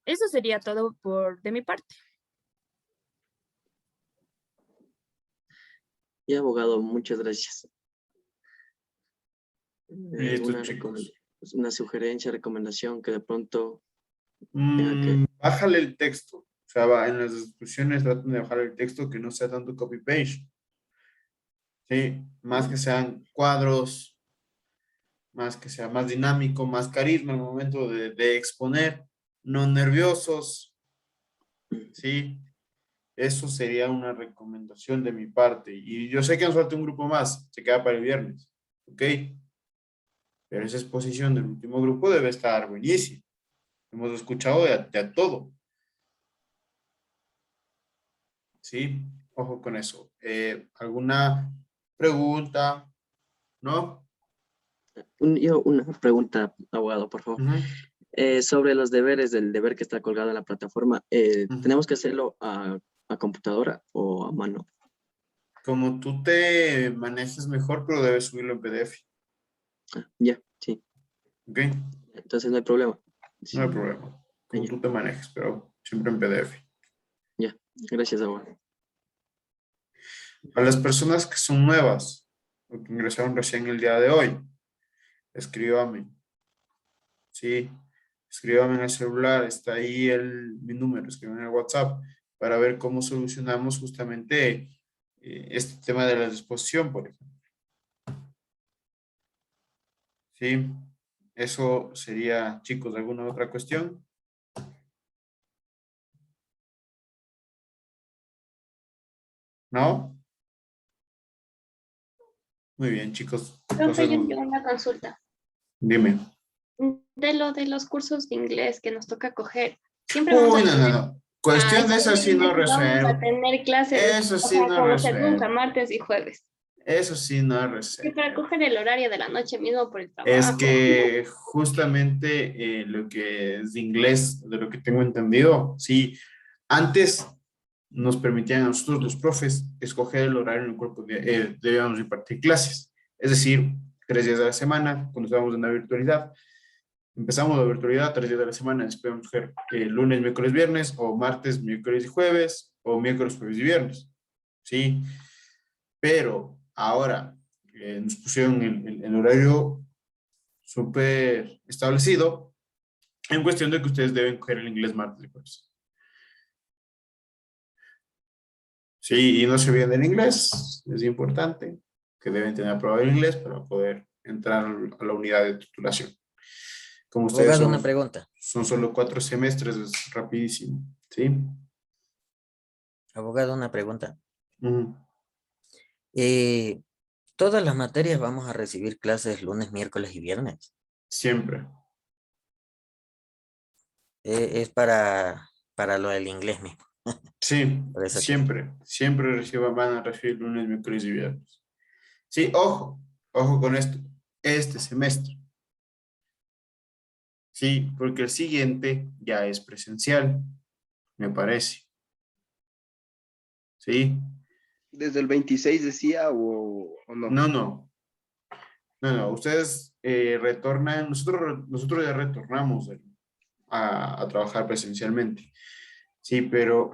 Eso sería todo de mi parte. Y abogado, muchas gracias. Listo, Una, chicos. una sugerencia, recomendación que de pronto tenga que... Bájale el texto. O sea, en las discusiones traten de bajar el texto, que no sea tanto copy-paste. Sí, más que sean cuadros, más que sea más dinámico, más carisma al momento de exponer, no nerviosos. Sí, eso sería una recomendación de mi parte. Y yo sé que nos falta un grupo más, se queda para el viernes. ¿Ok? Pero esa exposición del último grupo debe estar buenísima. Hemos escuchado de a todo. Sí, ojo con eso. ¿Alguna pregunta? ¿No? Yo una pregunta, abogado, por favor. Sobre los deberes, del deber que está colgado en la plataforma, ¿tenemos que hacerlo a computadora o a mano? Como tú te manejes mejor, pero debes subirlo en PDF. Ya, sí. ¿Ok? Entonces no hay problema. No hay problema. Como tú te manejes, pero siempre en PDF. Ya, gracias, abogado. A las personas que son nuevas, o que ingresaron recién el día de hoy, escríbame. Sí, escríbame en el celular, está ahí mi número, escríbame en el WhatsApp para ver cómo solucionamos justamente este tema de la disposición, por ejemplo. Sí, eso sería, chicos, ¿alguna otra cuestión? ¿No? Muy bien, chicos. Profe, Entonces, yo tengo una consulta. dime. De lo de los cursos de inglés que nos toca coger. Siempre vamos Uy, a tener... no. Cuestión de eso sí no vamos a resuelvo. tener clases, Eso o sí sea, no como ser nunca, resuelvo. martes y jueves. Eso sí no Y resuelvo. para coger el horario de la noche mismo por el Es trabajo. que justamente lo que es de inglés, de lo que tengo entendido, sí, antes nos permitían a nosotros los profes escoger el horario en el cual debíamos impartir clases. Es decir, 3 días de la semana, cuando estábamos en la virtualidad. Empezamos la virtualidad 3 días de la semana, después vamos a coger lunes, miércoles, viernes, o martes, miércoles y jueves, o miércoles, jueves y viernes. ¿Sí? Pero ahora nos pusieron el horario súper establecido en cuestión de que ustedes deben coger el inglés martes y jueves. Sí, y no se olviden del inglés, es importante que deben tener aprobado el inglés para poder entrar a la unidad de titulación. Como ustedes Abogado, una pregunta. son solo 4 semestres, es rapidísimo, ¿sí? Abogado, una pregunta. Ujú. ¿Todas las materias vamos a recibir clases lunes, miércoles y viernes? Siempre. Es para lo del inglés mismo. Sí, Por eso siempre van a recibir lunes, miércoles y viernes. Sí, ojo con esto, este semestre. Sí, porque el siguiente ya es presencial, me parece. Sí. ¿Desde el 26 decía o no? No, ustedes retornan, nosotros ya retornamos a trabajar presencialmente. Sí, pero